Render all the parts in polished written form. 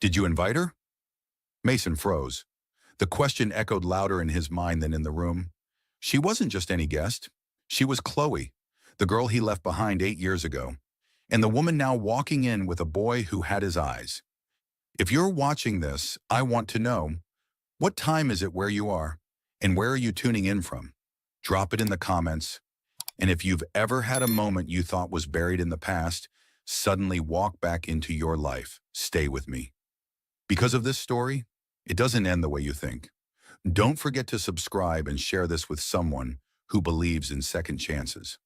Did you invite her? Mason froze. The question echoed louder in his mind than in the room. She wasn't just any guest. She was Chloe, the girl he left behind 8 years ago, and the woman now walking in with a boy who had his eyes. If you're watching this, I want to know, what time is it where you are, and where are you tuning in from? Drop it in the comments. And if you've ever had a moment you thought was buried in the past, suddenly walk back into your life, stay with me. Because of this story, it doesn't end the way you think. Don't forget to subscribe and share this with someone who believes in second chances.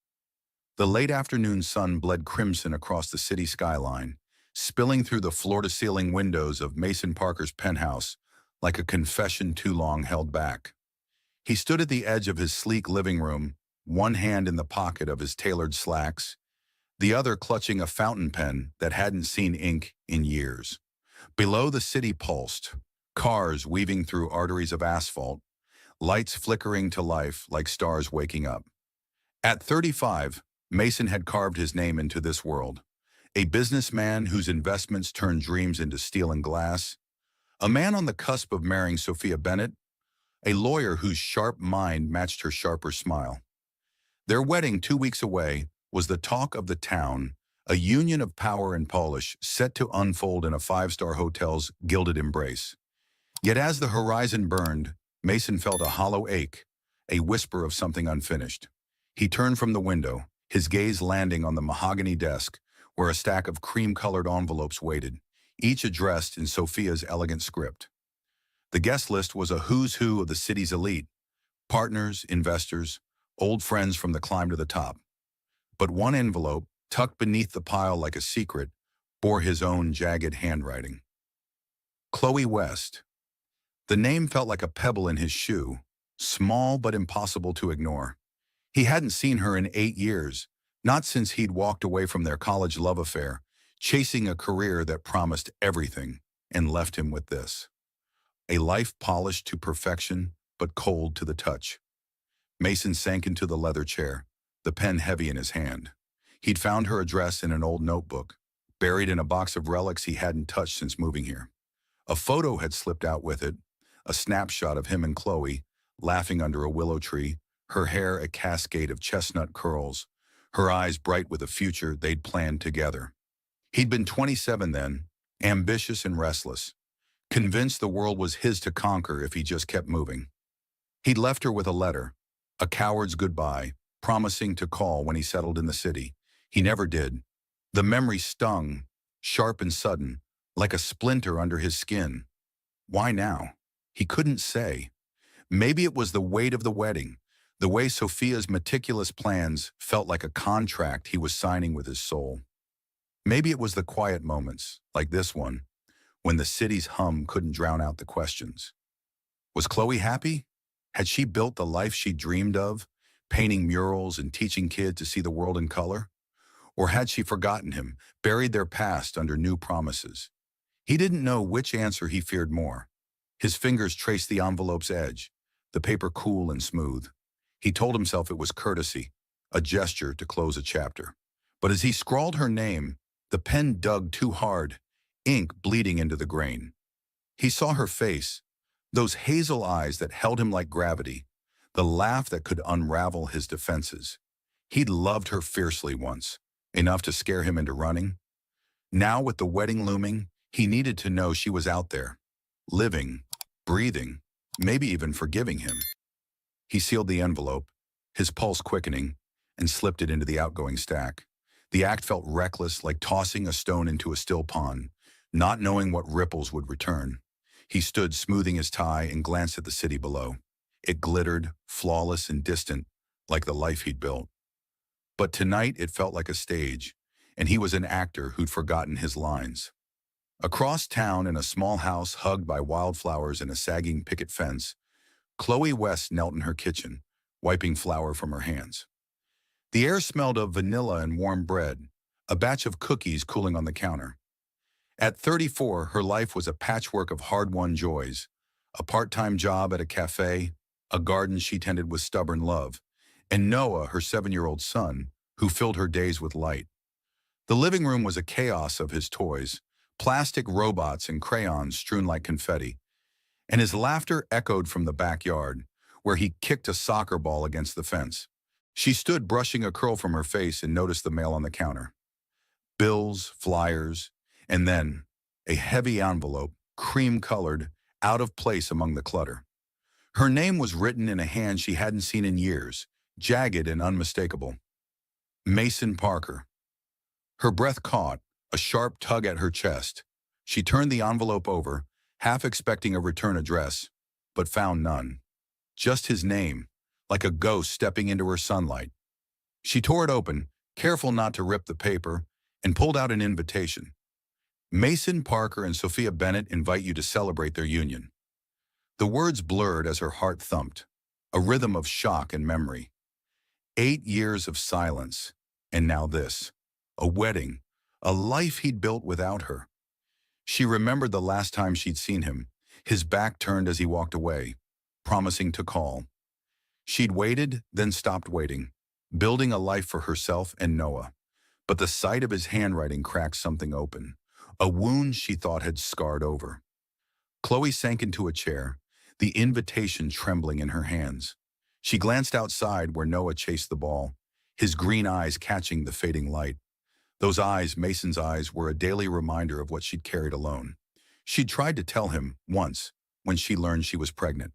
The late afternoon sun bled crimson across the city skyline, spilling through the floor-to-ceiling windows of Mason Parker's penthouse like a confession too long held back. He stood at the edge of his sleek living room, one hand in the pocket of his tailored slacks, the other clutching a fountain pen that hadn't seen ink in years. Below, the city pulsed, cars weaving through arteries of asphalt, lights flickering to life like stars waking up. At 35, Mason had carved his name into this world, a businessman whose investments turned dreams into steel and glass, a man on the cusp of marrying Sophia Bennett, a lawyer whose sharp mind matched her sharper smile. Their wedding 2 weeks away was the talk of the town, a union of power and polish set to unfold in a five-star hotel's gilded embrace. Yet as the horizon burned, Mason felt a hollow ache, a whisper of something unfinished. He turned from the window, his gaze landing on the mahogany desk where a stack of cream-colored envelopes waited, each addressed in Sophia's elegant script. The guest list was a who's who of the city's elite, partners, investors, old friends from the climb to the top. But one envelope, tucked beneath the pile like a secret, bore his own jagged handwriting. Chloe West. The name felt like a pebble in his shoe, small but impossible to ignore. He hadn't seen her in 8 years, not since he'd walked away from their college love affair, chasing a career that promised everything, and left him with this. A life polished to perfection, but cold to the touch. Mason sank into the leather chair, the pen heavy in his hand. He'd found her address in an old notebook, buried in a box of relics he hadn't touched since moving here. A photo had slipped out with it, a snapshot of him and Chloe, laughing under a willow tree, her hair a cascade of chestnut curls, her eyes bright with a future they'd planned together. He'd been 27 then, ambitious and restless, convinced the world was his to conquer if he just kept moving. He'd left her with a letter, a coward's goodbye, promising to call when he settled in the city. He never did. The memory stung, sharp and sudden, like a splinter under his skin. Why now? He couldn't say. Maybe it was the weight of the wedding, the way Sophia's meticulous plans felt like a contract he was signing with his soul. Maybe it was the quiet moments, like this one, when the city's hum couldn't drown out the questions. Was Chloe happy? Had she built the life she dreamed of, painting murals and teaching kids to see the world in color? Or had she forgotten him, buried their past under new promises? He didn't know which answer he feared more. His fingers traced the envelope's edge, the paper cool and smooth. He told himself it was courtesy, a gesture to close a chapter. But as he scrawled her name, the pen dug too hard, ink bleeding into the grain. He saw her face, those hazel eyes that held him like gravity, the laugh that could unravel his defenses. He'd loved her fiercely once, enough to scare him into running. Now, with the wedding looming, he needed to know she was out there, living, breathing, maybe even forgiving him. He sealed the envelope, his pulse quickening, and slipped it into the outgoing stack. The act felt reckless, like tossing a stone into a still pond, not knowing what ripples would return. He stood smoothing his tie and glanced at the city below. It glittered, flawless and distant, like the life he'd built. But tonight it felt like a stage, and he was an actor who'd forgotten his lines. Across town, in a small house hugged by wildflowers and a sagging picket fence, Chloe West knelt in her kitchen, wiping flour from her hands. The air smelled of vanilla and warm bread, a batch of cookies cooling on the counter. At 34, her life was a patchwork of hard-won joys, a part-time job at a cafe, a garden she tended with stubborn love, and Noah, her 7-year-old son, who filled her days with light. The living room was a chaos of his toys, plastic robots and crayons strewn like confetti, and his laughter echoed from the backyard, where he kicked a soccer ball against the fence. She stood brushing a curl from her face and noticed the mail on the counter. Bills, flyers, and then a heavy envelope, cream-colored, out of place among the clutter. Her name was written in a hand she hadn't seen in years, jagged and unmistakable. Mason Parker. Her breath caught, a sharp tug at her chest. She turned the envelope over, half expecting a return address, but found none. Just his name, like a ghost stepping into her sunlight. She tore it open, careful not to rip the paper, and pulled out an invitation. Mason Parker and Sophia Bennett invite you to celebrate their union. The words blurred as her heart thumped, a rhythm of shock and memory. 8 years of silence, and now this. A wedding, a life he'd built without her. She remembered the last time she'd seen him, his back turned as he walked away, promising to call. She'd waited, then stopped waiting, building a life for herself and Noah. But the sight of his handwriting cracked something open, a wound she thought had scarred over. Chloe sank into a chair, the invitation trembling in her hands. She glanced outside where Noah chased the ball, his green eyes catching the fading light. Those eyes, Mason's eyes, were a daily reminder of what she'd carried alone. She'd tried to tell him, once, when she learned she was pregnant.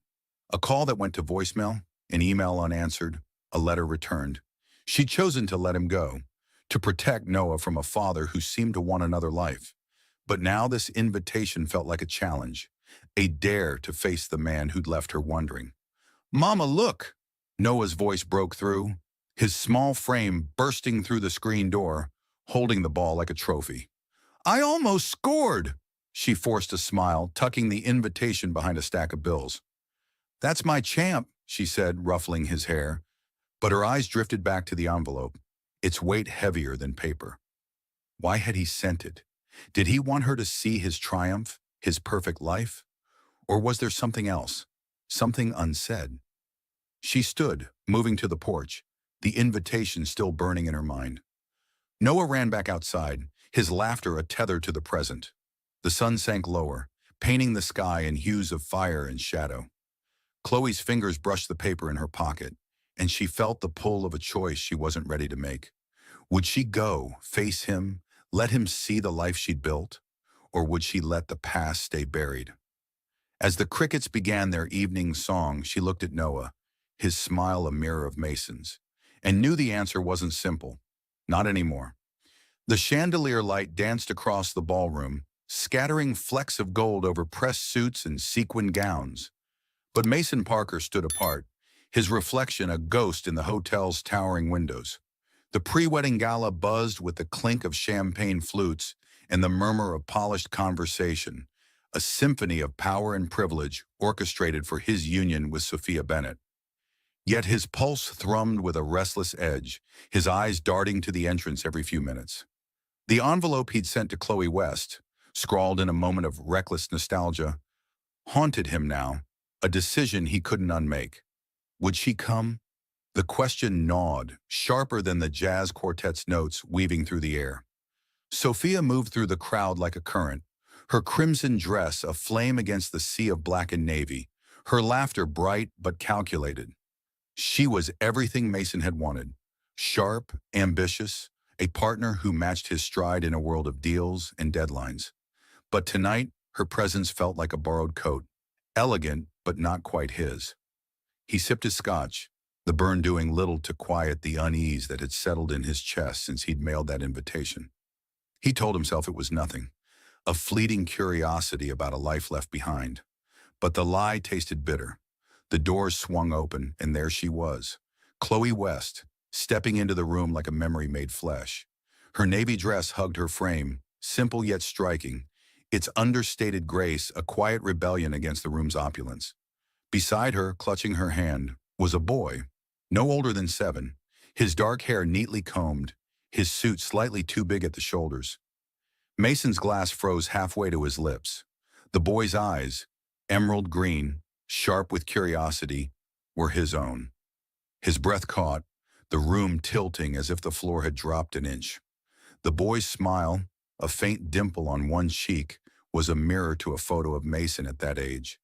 A call that went to voicemail, an email unanswered, a letter returned. She'd chosen to let him go, to protect Noah from a father who seemed to want another life. But now this invitation felt like a challenge, a dare to face the man who'd left her wondering. "Mama, look!" Noah's voice broke through, his small frame bursting through the screen door, holding the ball like a trophy. "I almost scored!" She forced a smile, tucking the invitation behind a stack of bills. "That's my champ," she said, ruffling his hair. But her eyes drifted back to the envelope, its weight heavier than paper. Why had he sent it? Did he want her to see his triumph, his perfect life? Or was there something else, something unsaid? She stood, moving to the porch, the invitation still burning in her mind. Noah ran back outside, his laughter a tether to the present. The sun sank lower, painting the sky in hues of fire and shadow. Chloe's fingers brushed the paper in her pocket, and she felt the pull of a choice she wasn't ready to make. Would she go, face him, let him see the life she'd built? Or would she let the past stay buried? As the crickets began their evening song, she looked at Noah, his smile a mirror of Mason's, and knew the answer wasn't simple. Not anymore. The chandelier light danced across the ballroom, scattering flecks of gold over pressed suits and sequined gowns. But Mason Parker stood apart, his reflection a ghost in the hotel's towering windows. The pre-wedding gala buzzed with the clink of champagne flutes and the murmur of polished conversation, a symphony of power and privilege orchestrated for his union with Sophia Bennett. Yet his pulse thrummed with a restless edge, his eyes darting to the entrance every few minutes. The envelope he'd sent to Chloe West, scrawled in a moment of reckless nostalgia, haunted him now, a decision he couldn't unmake. Would she come? The question gnawed, sharper than the jazz quartet's notes weaving through the air. Sophia moved through the crowd like a current, her crimson dress aflame against the sea of black and navy, her laughter bright but calculated. She was everything Mason had wanted, sharp, ambitious, a partner who matched his stride in a world of deals and deadlines. But tonight, her presence felt like a borrowed coat, elegant but not quite his. He sipped his scotch, the burn doing little to quiet the unease that had settled in his chest since he'd mailed that invitation. He told himself it was nothing, a fleeting curiosity about a life left behind. But the lie tasted bitter. The doors swung open, and there she was, Chloe West, stepping into the room like a memory made flesh. Her navy dress hugged her frame, simple yet striking, its understated grace a quiet rebellion against the room's opulence. Beside her, clutching her hand, was a boy, no older than 7, his dark hair neatly combed, his suit slightly too big at the shoulders. Mason's glass froze halfway to his lips. The boy's eyes, emerald green, sharp with curiosity, were his own. His breath caught, the room tilting as if the floor had dropped an inch. The boy's smile, A faint dimple on one cheek was a mirror to a photo of Mason at that age,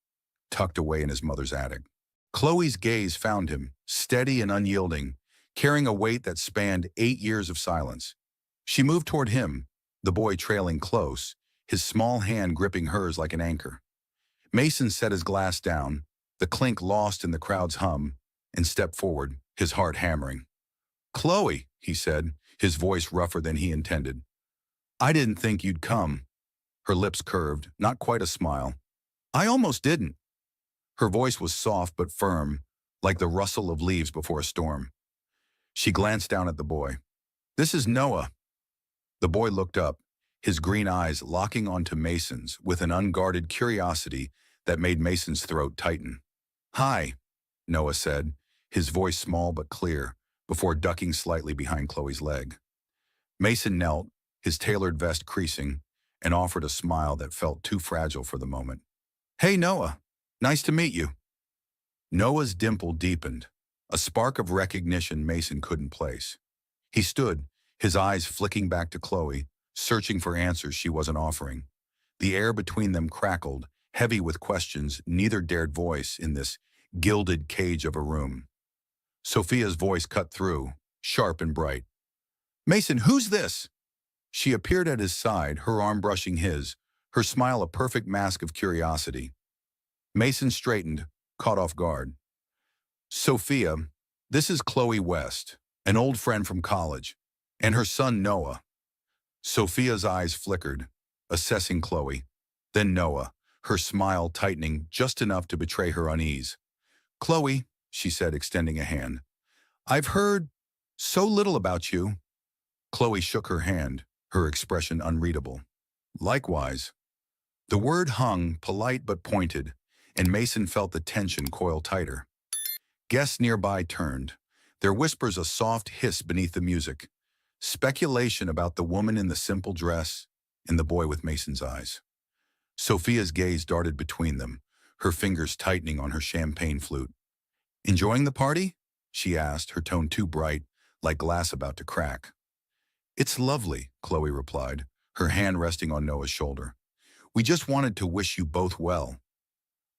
tucked away in his mother's attic. Chloe's gaze found him, steady and unyielding, carrying a weight that spanned 8 years of silence. She moved toward him, the boy trailing close, his small hand gripping hers like an anchor. Mason set his glass down, the clink lost in the crowd's hum, and stepped forward, his heart hammering. "Chloe," he said, his voice rougher than he intended. "I didn't think you'd come." Her lips curved, not quite a smile. "I almost didn't." Her voice was soft but firm, like the rustle of leaves before a storm. She glanced down at the boy. "This is Noah." The boy looked up, his green eyes locking onto Mason's with an unguarded curiosity that made Mason's throat tighten. "Hi," Noah said, his voice small but clear, before ducking slightly behind Chloe's leg. Mason knelt, his tailored vest creasing, and offered a smile that felt too fragile for the moment. "Hey, Noah. Nice to meet you." Noah's dimple deepened, a spark of recognition Mason couldn't place. He stood, his eyes flicking back to Chloe, searching for answers she wasn't offering. The air between them crackled, heavy with questions neither dared voice in this gilded cage of a room. Sophia's voice cut through, sharp and bright. "Mason, who's this?" She appeared at his side, her arm brushing his, her smile a perfect mask of curiosity. Mason straightened, caught off guard. "Sophia, this is Chloe West, an old friend from college, and her son Noah." Sophia's eyes flickered, assessing Chloe, then Noah, her smile tightening just enough to betray her unease. "Chloe," she said, extending a hand, "I've heard so little about you." Chloe shook her hand, her expression unreadable. "Likewise." The word hung, polite but pointed, and Mason felt the tension coil tighter. Guests nearby turned, their whispers a soft hiss beneath the music, speculation about the woman in the simple dress and the boy with Mason's eyes. Sophia's gaze darted between them, her fingers tightening on her champagne flute. "Enjoying the party?" she asked, her tone too bright, like glass about to crack. "It's lovely," Chloe replied, her hand resting on Noah's shoulder. "We just wanted to wish you both well."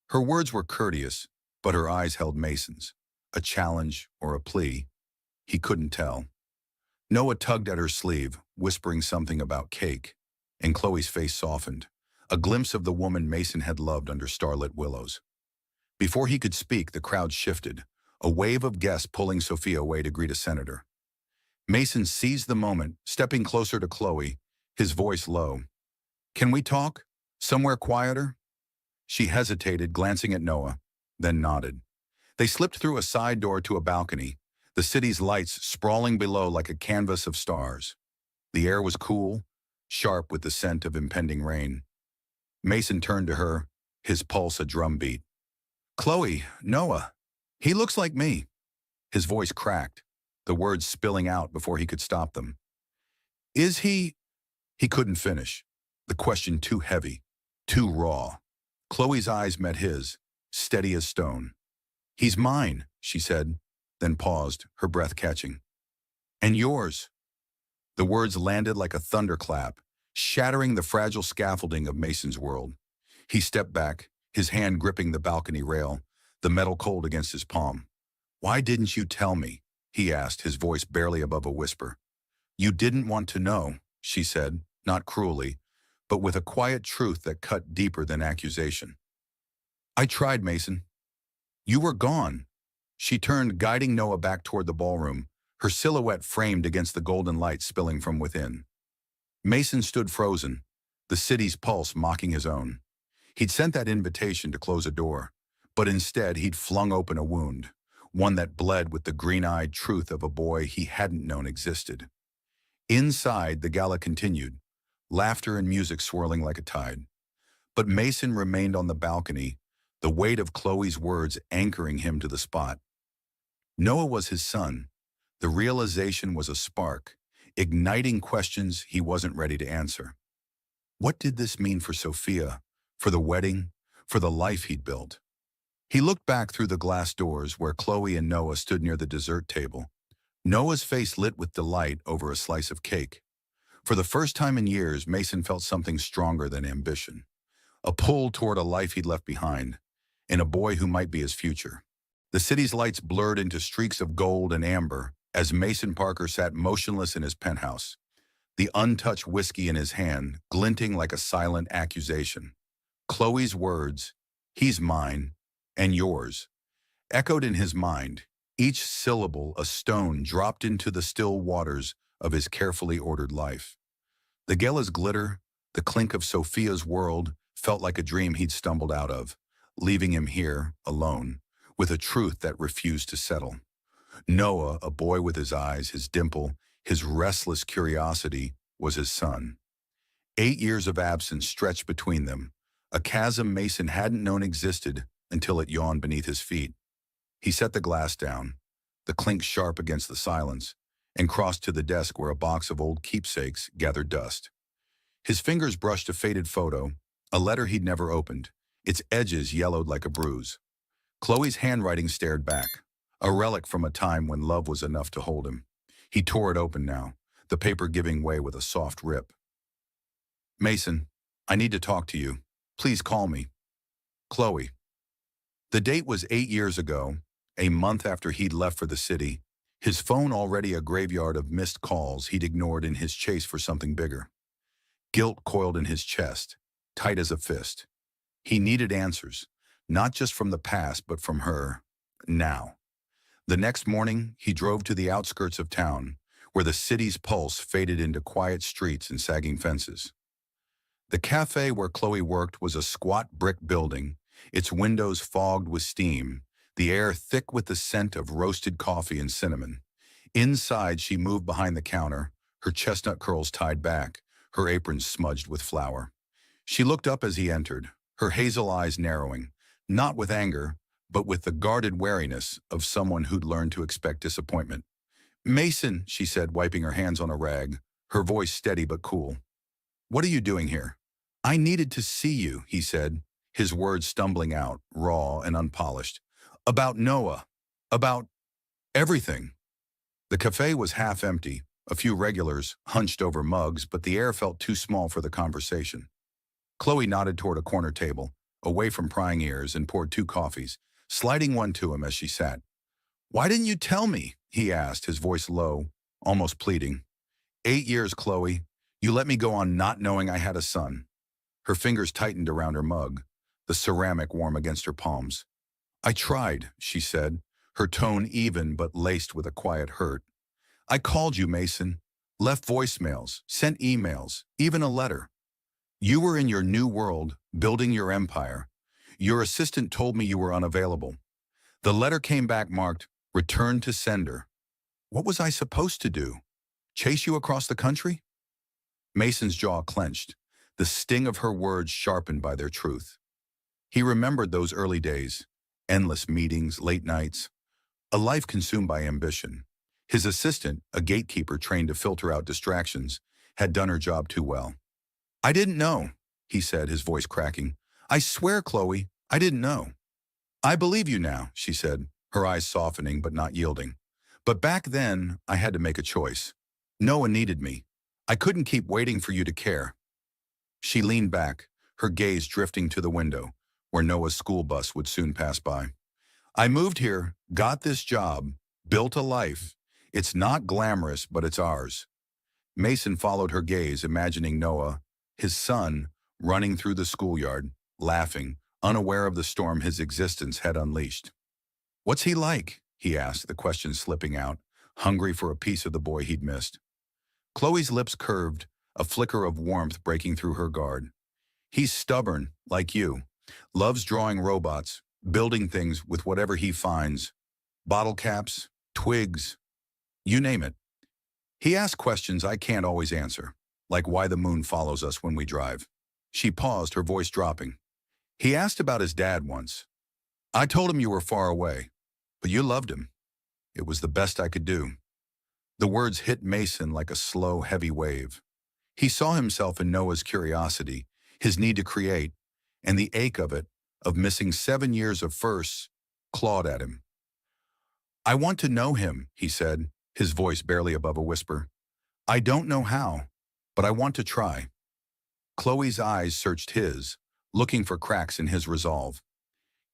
Her words were courteous, but her eyes held Mason's. A challenge or a plea? He couldn't tell. Noah tugged at her sleeve, whispering something about cake, and Chloe's face softened, a glimpse of the woman Mason had loved under starlit willows. Before he could speak, the crowd shifted, a wave of guests pulling Sophia away to greet a senator. Mason seized the moment, stepping closer to Chloe, his voice low. "Can we talk? Somewhere quieter?" She hesitated, glancing at Noah, then nodded. They slipped through a side door to a balcony, the city's lights sprawling below like a canvas of stars. The air was cool, sharp with the scent of impending rain. Mason turned to her, his pulse a drumbeat. "Chloe, Noah, he looks like me." His voice cracked, the words spilling out before he could stop them. "Is he?" He couldn't finish, the question too heavy, too raw. Chloe's eyes met his, steady as stone. "He's mine," she said, then paused, her breath catching. "And yours." The words landed like a thunderclap, shattering the fragile scaffolding of Mason's world. He stepped back, his hand gripping the balcony rail, the metal cold against his palm. "Why didn't you tell me?" he asked, his voice barely above a whisper. "You didn't want to know," she said, not cruelly, but with a quiet truth that cut deeper than accusation. "I tried, Mason." "You were gone." She turned, guiding Noah back toward the ballroom, her silhouette framed against the golden light spilling from within. Mason stood frozen, the city's pulse mocking his own. He'd sent that invitation to close a door, but instead he'd flung open a wound, one that bled with the green-eyed truth of a boy he hadn't known existed. Inside, the gala continued, laughter and music swirling like a tide. But Mason remained on the balcony, the weight of Chloe's words anchoring him to the spot. Noah was his son. The realization was a spark, igniting questions he wasn't ready to answer. What did this mean for Sophia, for the wedding, for the life he'd built? He looked back through the glass doors where Chloe and Noah stood near the dessert table. Noah's face lit with delight over a slice of cake. For the first time in years, Mason felt something stronger than ambition. A pull toward a life he'd left behind, and a boy who might be his future. The city's lights blurred into streaks of gold and amber as Mason Parker sat motionless in his penthouse, the untouched whiskey in his hand glinting like a silent accusation. Chloe's words, "He's mine, and yours," echoed in his mind, each syllable a stone dropped into the still waters of his carefully ordered life. The gala's glitter, the clink of Sophia's world, felt like a dream he'd stumbled out of, leaving him here, alone, with a truth that refused to settle. Noah, a boy with his eyes, his dimple, his restless curiosity, was his son. 8 years of absence stretched between them, a chasm Mason hadn't known existed until it yawned beneath his feet. He set the glass down, the clink sharp against the silence, and crossed to the desk where a box of old keepsakes gathered dust. His fingers brushed a faded photo, a letter he'd never opened, its edges yellowed like a bruise. Chloe's handwriting stared back, a relic from a time when love was enough to hold him. He tore it open now, the paper giving way with a soft rip. "Mason, I need to talk to you. Please call me. Chloe." The date was 8 years ago, a month after he'd left for the city, his phone already a graveyard of missed calls he'd ignored in his chase for something bigger. Guilt coiled in his chest, tight as a fist. He needed answers, not just from the past, but from her, now. The next morning, he drove to the outskirts of town, where the city's pulse faded into quiet streets and sagging fences. The cafe where Chloe worked was a squat brick building, its windows fogged with steam, the air thick with the scent of roasted coffee and cinnamon. Inside, she moved behind the counter, her chestnut curls tied back, her apron smudged with flour. She looked up as he entered, her hazel eyes narrowing, not with anger, but with the guarded wariness of someone who'd learned to expect disappointment. "Mason," she said, wiping her hands on a rag, her voice steady but cool. "What are you doing here?" "I needed to see you," he said, his words stumbling out, raw and unpolished. "About Noah. About everything." The cafe was half empty, a few regulars hunched over mugs, but the air felt too small for the conversation. Chloe nodded toward a corner table, away from prying ears, and poured 2 coffees, sliding one to him as she sat. "Why didn't you tell me?" he asked, his voice low, almost pleading. 8 years, Chloe. You let me go on not knowing I had a son." Her fingers tightened around her mug, the ceramic warm against her palms. "I tried," she said, her tone even but laced with a quiet hurt. "I called you, Mason. Left voicemails, sent emails, even a letter. You were in your new world, building your empire. Your assistant told me you were unavailable. The letter came back marked, 'Return to sender.' What was I supposed to do? Chase you across the country?" Mason's jaw clenched, the sting of her words sharpened by their truth. He remembered those early days, endless meetings, late nights, a life consumed by ambition. His assistant, a gatekeeper trained to filter out distractions, had done her job too well. "I didn't know," he said, his voice cracking. "I swear, Chloe, I didn't know." "I believe you now," she said, her eyes softening but not yielding. "But back then, I had to make a choice. Noah needed me. I couldn't keep waiting for you to care." She leaned back, her gaze drifting to the window, where Noah's school bus would soon pass by. "I moved here, got this job, built a life. It's not glamorous, but it's ours." Mason followed her gaze, imagining Noah, his son, running through the schoolyard, laughing, unaware of the storm his existence had unleashed. "What's he like?" he asked, the question slipping out, hungry for a piece of the boy he'd missed. Chloe's lips curved, a flicker of warmth breaking through her guard. "He's stubborn, like you. Loves drawing robots, building things with whatever he finds. Bottle caps, twigs, you name it. He asks questions I can't always answer, like why the moon follows us when we drive." She paused, her voice dropping. "He asked about his dad once. I told him you were far away, but you loved him. It was the best I could do." The words hit Mason like a slow, heavy wave. He saw himself in Noah's curiosity, his need to create, and the ache of it, of missing 7 years of firsts, clawed at him. "I want to know him," he said, his voice barely above a whisper. "I don't know how. but I want to try. Chloe's eyes searched his, looking for cracks in his resolve.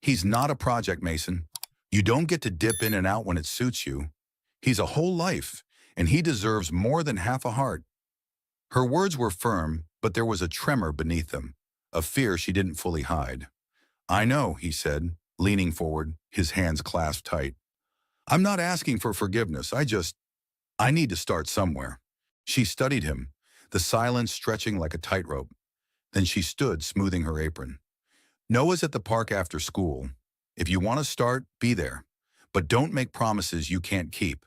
He's not a project, Mason. You don't get to dip in and out when it suits you. He's a whole life, and he deserves more than half a heart. Her words were firm, but there was a tremor beneath them, a fear she didn't fully hide. I know, he said, leaning forward, his hands clasped tight. I'm not asking for forgiveness. I need to start somewhere. She studied him, the silence stretching like a tightrope. Then she stood, smoothing her apron. Noah's at the park after school. If you want to start, be there. But don't make promises you can't keep.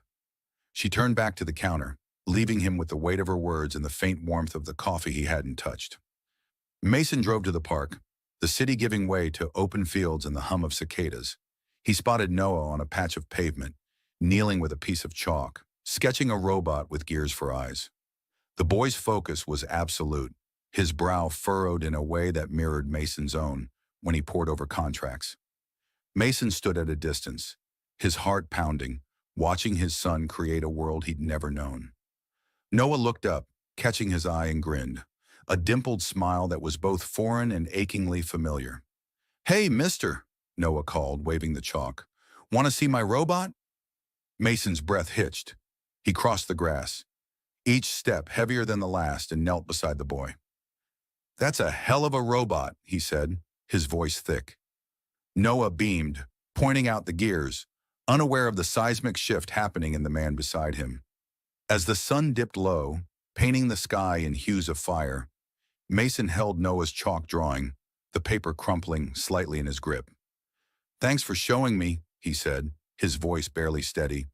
She turned back to the counter, leaving him with the weight of her words and the faint warmth of the coffee he hadn't touched. Mason drove to the park, the city giving way to open fields and the hum of cicadas. He spotted Noah on a patch of pavement, kneeling with a piece of chalk, sketching a robot with gears for eyes. The boy's focus was absolute, his brow furrowed in a way that mirrored Mason's own when he pored over contracts. Mason stood at a distance, his heart pounding, watching his son create a world he'd never known. Noah looked up, catching his eye, and grinned, a dimpled smile that was both foreign and achingly familiar. Hey, mister, Noah called, waving the chalk. Want to see my robot? Mason's breath hitched. He crossed the grass, each step heavier than the last, and knelt beside the boy. That's a hell of a robot, he said, his voice thick. Noah beamed, pointing out the gears, unaware of the seismic shift happening in the man beside him. As the sun dipped low, painting the sky in hues of fire, Mason held Noah's chalk drawing, the paper crumpling slightly in his grip. Thanks for showing me, he said, his voice barely steady.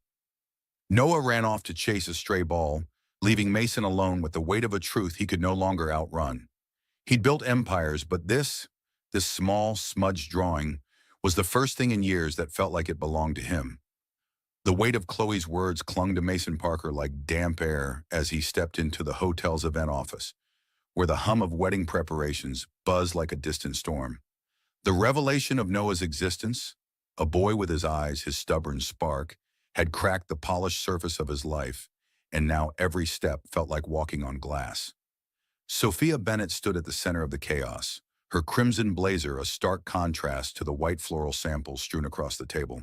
Noah ran off to chase a stray ball, leaving Mason alone with the weight of a truth he could no longer outrun. He'd built empires, but this small, smudged drawing, was the first thing in years that felt like it belonged to him. The weight of Chloe's words clung to Mason Parker like damp air as he stepped into the hotel's event office, where the hum of wedding preparations buzzed like a distant storm. The revelation of Noah's existence, a boy with his eyes, his stubborn spark, had cracked the polished surface of his life, and now every step felt like walking on glass. Sophia Bennett stood at the center of the chaos, her crimson blazer a stark contrast to the white floral samples strewn across the table.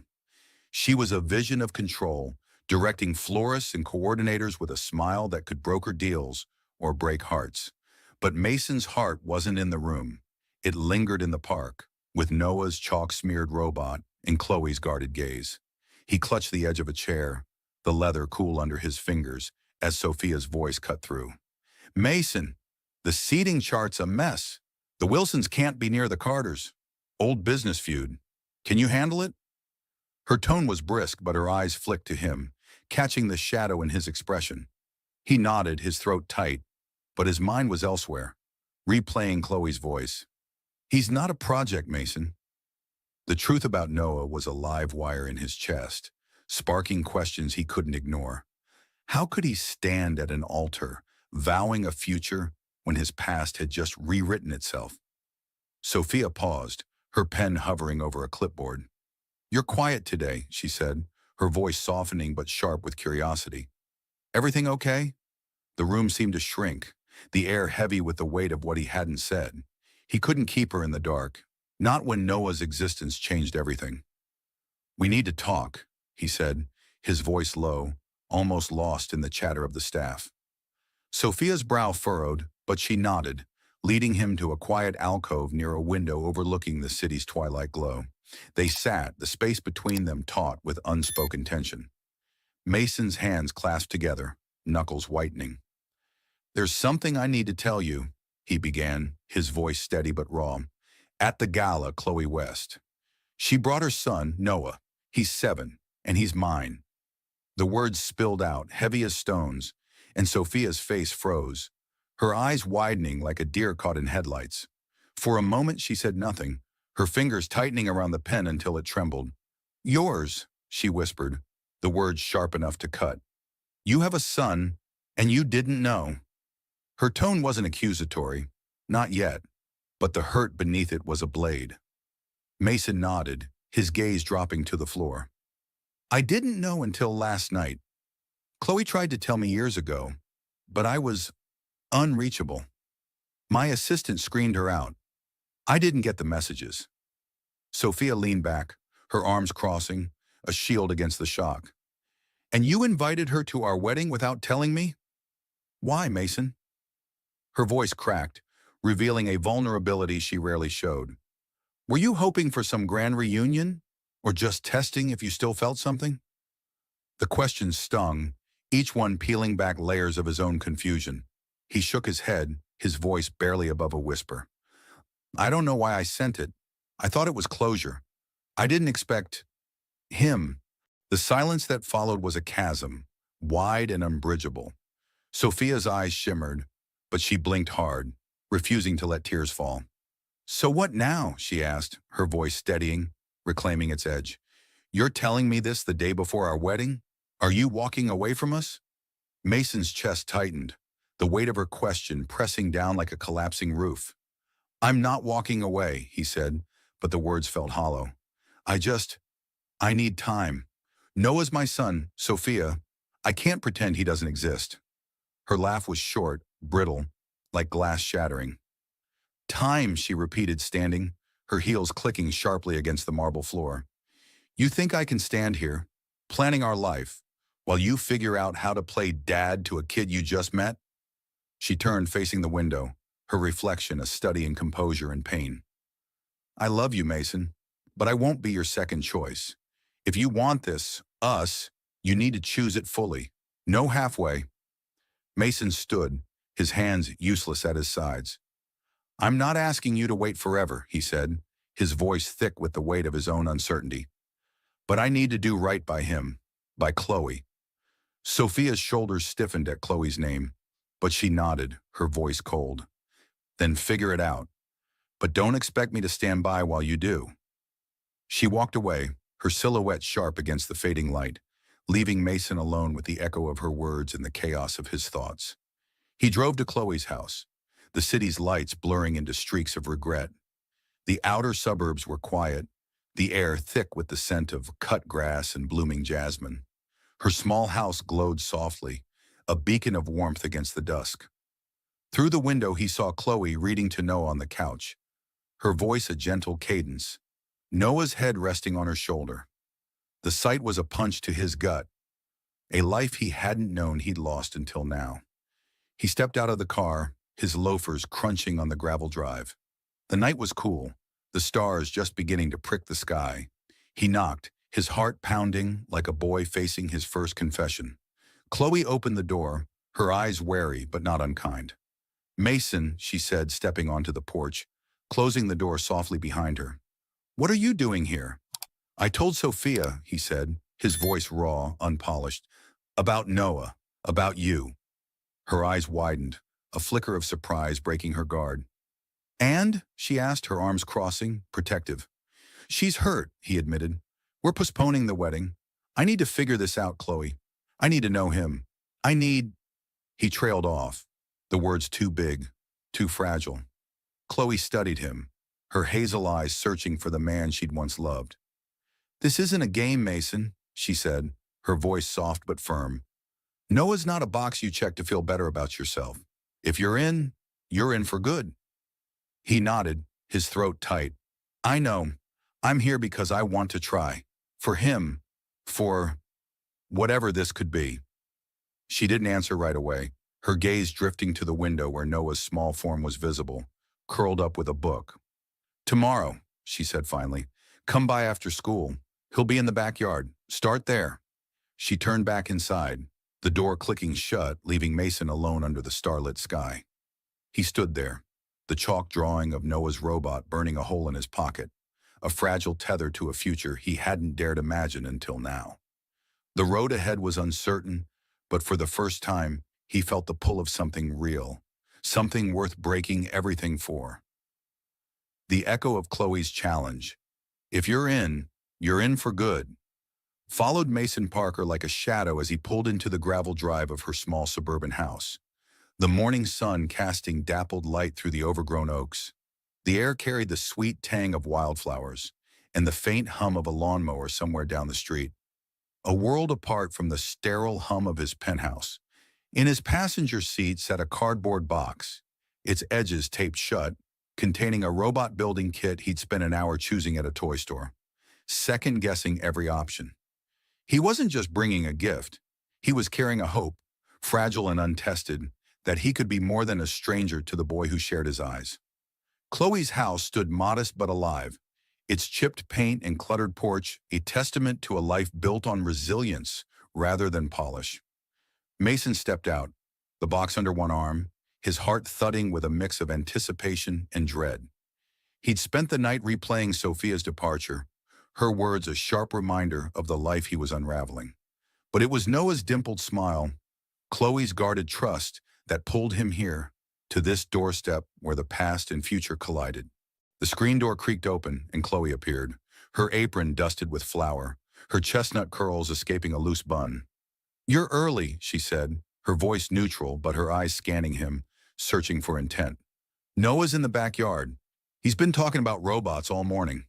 She was a vision of control, directing florists and coordinators with a smile that could broker deals or break hearts. But Mason's heart wasn't in the room. It lingered in the park, with Noah's chalk-smeared robot and Chloe's guarded gaze. He clutched the edge of a chair, the leather cool under his fingers, as Sophia's voice cut through. Mason, the seating chart's a mess. The Wilsons can't be near the Carters. Old business feud. Can you handle it? Her tone was brisk, but her eyes flicked to him, catching the shadow in his expression. He nodded, his throat tight, but his mind was elsewhere, replaying Chloe's voice. He's not a project, Mason. The truth about Noah was a live wire in his chest, sparking questions he couldn't ignore. How could he stand at an altar, vowing a future when his past had just rewritten itself? Sophia paused, her pen hovering over a clipboard. You're quiet today, she said, her voice softening but sharp with curiosity. Everything okay? The room seemed to shrink, the air heavy with the weight of what he hadn't said. He couldn't keep her in the dark, not when Noah's existence changed everything. We need to talk, he said, his voice low, almost lost in the chatter of the staff. Sophia's brow furrowed, but she nodded, leading him to a quiet alcove near a window overlooking the city's twilight glow. They sat, the space between them taut with unspoken tension. Mason's hands clasped together, knuckles whitening. There's something I need to tell you, he began, his voice steady but raw. At the gala, Chloe West. She brought her son, Noah. He's 7, and he's mine. The words spilled out, heavy as stones, and Sophia's face froze, her eyes widening like a deer caught in headlights. For a moment she said nothing, her fingers tightening around the pen until it trembled. Yours, she whispered, the words sharp enough to cut. You have a son, and you didn't know. Her tone wasn't accusatory, not yet, but the hurt beneath it was a blade. Mason nodded, his gaze dropping to the floor. I didn't know until last night. Chloe tried to tell me years ago, but I was Unreachable. My assistant screened her out. I didn't get the messages. Sophia leaned back, her arms crossing, a shield against the shock. And you invited her to our wedding without telling me? Why, Mason? Her voice cracked, revealing a vulnerability she rarely showed. Were you hoping for some grand reunion? Or just testing if you still felt something? The questions stung, each one peeling back layers of his own confusion. He shook his head, his voice barely above a whisper. I don't know why I sent it. I thought it was closure. I didn't expect him. The silence that followed was a chasm, wide and unbridgeable. Sophia's eyes shimmered, but she blinked hard, refusing to let tears fall. So what now? She asked, her voice steadying, reclaiming its edge. You're telling me this the day before our wedding? Are you walking away from us? Mason's chest tightened, the weight of her question pressing down like a collapsing roof. I'm not walking away, he said, but the words felt hollow. I need time. Noah's my son, Sophia. I can't pretend he doesn't exist. Her laugh was short, brittle, like glass shattering. Time, she repeated, standing, her heels clicking sharply against the marble floor. You think I can stand here, planning our life, while you figure out how to play dad to a kid you just met? She turned, facing the window, her reflection a study in composure and pain. I love you, Mason, but I won't be your second choice. If you want this, us, you need to choose it fully. No halfway. Mason stood, his hands useless at his sides. I'm not asking you to wait forever, he said, his voice thick with the weight of his own uncertainty. But I need to do right by him, by Chloe. Sophia's shoulders stiffened at Chloe's name, but she nodded, her voice cold. Then figure it out. But don't expect me to stand by while you do. She walked away, her silhouette sharp against the fading light, leaving Mason alone with the echo of her words and the chaos of his thoughts. He drove to Chloe's house, the city's lights blurring into streaks of regret. The outer suburbs were quiet, the air thick with the scent of cut grass and blooming jasmine. Her small house glowed softly, a beacon of warmth against the dusk. Through the window he saw Chloe reading to Noah on the couch, her voice a gentle cadence, Noah's head resting on her shoulder. The sight was a punch to his gut, a life he hadn't known he'd lost until now. He stepped out of the car, his loafers crunching on the gravel drive. The night was cool, the stars just beginning to prick the sky. He knocked, his heart pounding like a boy facing his first confession. Chloe opened the door, her eyes wary but not unkind. Mason, she said, stepping onto the porch, closing the door softly behind her. What are you doing here? I told Sophia, he said, his voice raw, unpolished, about Noah, about you. Her eyes widened, a flicker of surprise breaking her guard. And? She asked, her arms crossing, protective. She's hurt, he admitted. We're postponing the wedding. I need to figure this out, Chloe. I need to know him. He trailed off, the words too big, too fragile. Chloe studied him, her hazel eyes searching for the man she'd once loved. This isn't a game, Mason, she said, her voice soft but firm. Noah's not a box you check to feel better about yourself. If you're in for good. He nodded, his throat tight. I know. I'm here because I want to try. For him. For whatever this could be. She didn't answer right away, her gaze drifting to the window where Noah's small form was visible, curled up with a book. Tomorrow, she said finally. Come by after school. He'll be in the backyard. Start there. She turned back inside, the door clicking shut, leaving Mason alone under the starlit sky. He stood there, the chalk drawing of Noah's robot burning a hole in his pocket, a fragile tether to a future he hadn't dared imagine until now. The road ahead was uncertain, but for the first time, he felt the pull of something real, something worth breaking everything for. The echo of Chloe's challenge, if you're in for good, followed Mason Parker like a shadow as he pulled into the gravel drive of her small suburban house. The morning sun casting dappled light through the overgrown oaks. The air carried the sweet tang of wildflowers and the faint hum of a lawnmower somewhere down the street. A world apart from the sterile hum of his penthouse, In his passenger seat sat a cardboard box, its edges taped shut, containing a robot building kit he'd spent an hour choosing at a toy store, second-guessing every option. He wasn't just bringing a gift. He was carrying a hope, fragile and untested, that he could be more than a stranger to the boy who shared his eyes. Chloe's house stood modest but alive, its chipped paint and cluttered porch a testament to a life built on resilience rather than polish. Mason stepped out, the box under one arm, his heart thudding with a mix of anticipation and dread. He'd spent the night replaying Sophia's departure, her words a sharp reminder of the life he was unraveling. But it was Noah's dimpled smile, Chloe's guarded trust, that pulled him here, to this doorstep where the past and future collided. The screen door creaked open, and Chloe appeared, her apron dusted with flour, her chestnut curls escaping a loose bun. "You're early," she said, her voice neutral but her eyes scanning him, searching for intent. "Noah's in the backyard. He's been talking about robots all morning."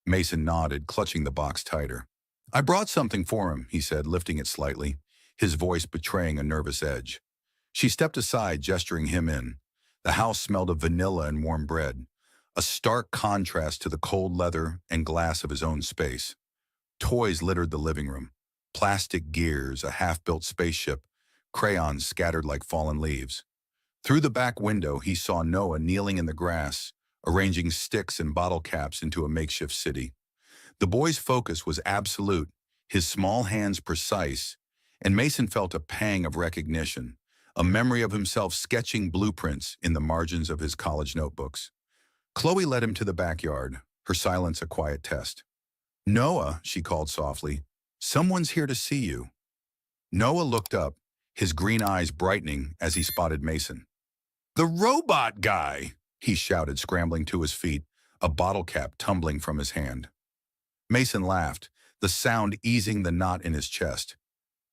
Mason nodded, clutching the box tighter. "I brought something for him," he said, lifting it slightly, his voice betraying a nervous edge. She stepped aside, gesturing him in. The house smelled of vanilla and warm bread, a stark contrast to the cold leather and glass of his own space. Toys littered the living room, plastic gears, a half-built spaceship, crayons scattered like fallen leaves. Through the back window, he saw Noah kneeling in the grass, arranging sticks and bottle caps into a makeshift city. The boy's focus was absolute, his small hands precise, and Mason felt a pang of recognition, a memory of himself sketching blueprints in the margins of his college notebooks. Chloe led him to the backyard, her silence a quiet test. "Noah," she called softly, "someone's here to see you." Noah looked up, his green eyes brightening as he spotted Mason. "The robot guy!" he shouted, scrambling to his feet, a bottle cap tumbling from his hand. Mason laughed, the sound easing the knot in his chest.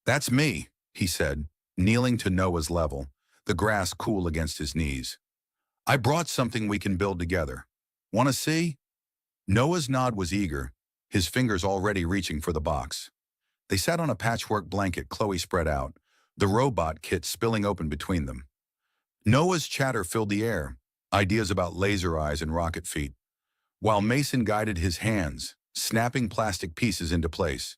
"That's me," he said, kneeling to Noah's level, the grass cool against his knees. "I brought something we can build together. Want to see?" Noah's nod was eager, his fingers already reaching for the box. They sat on a patchwork blanket Chloe spread out, the robot kit spilling open between them. Noah's chatter filled the air, ideas about laser eyes and rocket feet, while Mason guided his hands, snapping plastic pieces into place.